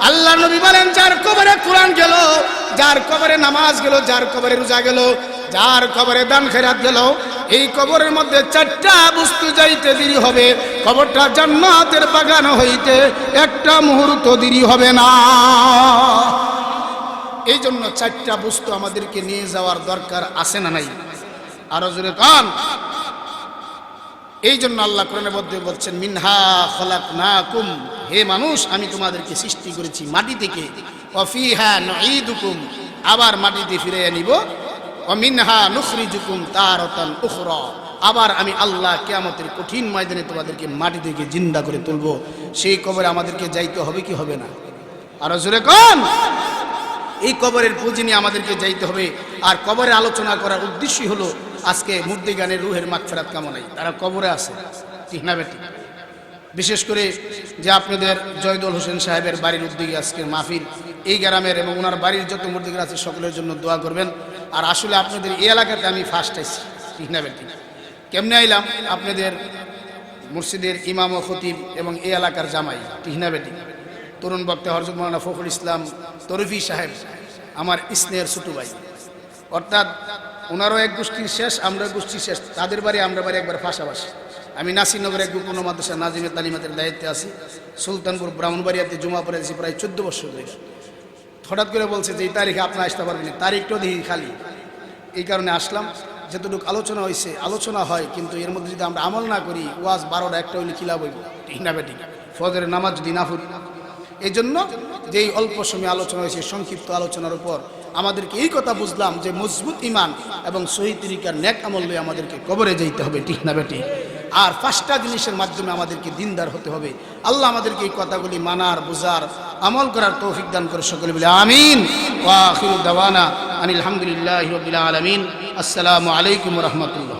S1: আল্লাহ নবী বলেন, যার কবরে কোরআন গেল, যার কবরে নামাজ গেল, যার কবরে রোজা গেল, যার কবরে দান খেরাত গেল, এই কবরের মধ্যে 4টা বস্তু যাইতে দেরি হবে, কবরটা জান্নাতের বাগান হইতে একটা মুহূর্ত দেরি হবে না। এই জন্য 4টা বস্তু আমাদেরকে নিয়ে যাওয়ার দরকার আছে না নাই? আরো জোরে কান। এই জন্য আল্লাহ কোরআনের মধ্যে বলছেন, মিনহা খলাকনাকুম, হে মানুষ, আমি তোমাদেরকে সৃষ্টি করেছি মাটি থেকে, ওয়া ফিহা নুঈদুকুম, আবার মাটিতে ফিরে আনিব, ওয়া মিনহা নুখরিজুকুম তারাতান উখরা, আবার আমি আল্লাহ কিয়ামতের কঠিন ময়দানে তোমাদেরকে মাটি থেকে জিন্দা করে তুলব। সেই কবরে আমাদেরকে যাইতে হবে কি হবে না? আরো জোরে কোন। এই কবরের পুঁজি নিয়ে আমাদেরকে যাইতে হবে। আর কবরে আলোচনা করার উদ্দেশ্যই হলো আজকে মুর্দিগানের রুহের মাগফিরাত কামনাই, তারা কবরে আছে, ঠিক না বেটি? বিশেষ করে যে আপনাদের জয়দুল হোসেন সাহেবের বাড়ির উদ্যোগে আজকের মাহফিল, এই গ্রামের এবং ওনার বাড়ির যত মুর্দিগার আছে সকলের জন্য দোয়া করবেন। আর আসলে আপনাদের এই এলাকাতে আমি ফার্স্ট আইছি, ঠিক না বেটি? কেমনে আইলাম? আপনাদের মসজিদের ইমাম ও খতিব এবং এই এলাকার জামাই, ঠিক না বেটি? তরুণ বক্তা হযরত মাওলানা ফখরুল ইসলাম তরফি সাহেব আমার স্নেহের ছোট ভাই, অর্থাৎ ওনারও এক গোষ্ঠীর শেষ, আমরা গোষ্ঠীর শেষ, তাদের বাড়ি আমরা বাড়ি একবার পাশাপাশি। আমি নাসিরনগর এক পূর্ণ মাদ্রাসা নাজিমে তালিমাতের দায়িত্বে আছি। সুলতানপুর ব্রাহ্মণবাড়িয়াতে জমা পড়েছি প্রায় 14 বছর ধরে। হঠাৎ করে বলছে যে এই তারিখে আপনি আসতে পারবেন, তারিখটাও দেখি খালি, এই কারণে আসলাম। যতটুকু আলোচনা হয়েছে আলোচনা হয়, কিন্তু এর মধ্যে যদি আমরা আমল না করি, ওয়াজ 12টা একটা হইলে কি লাভ হইব, ঠিক না বেটি? ফজরের নামাজ যদি না পড়ি, এই জন্য যেই অল্প সময় আলোচনা হয়েছে সংক্ষিপ্ত আলোচনার উপর আমাদেরকে এই কথা বুঝলাম যে মজবুত ঈমান এবং সহিহ তরিকার নেক আমল লয়ে আমাদেরকে কবরে যেতে হবে, ঠিক না বেটি? আর 5টা জিনিসের মাধ্যমে আমাদেরকে দিনদার হতে হবে। আল্লাহ আমাদেরকে এই কথাগুলি মানার, বুঝার, আমল করার তৌফিক দান করে। সকলে বলে আমিন। ওয়া আখিরু দাওয়ানা আনিল হামদুলিল্লাহি রাব্বিল আলামিন। আসসালামু আলাইকুম ওয়া রাহমাতুল্লাহ।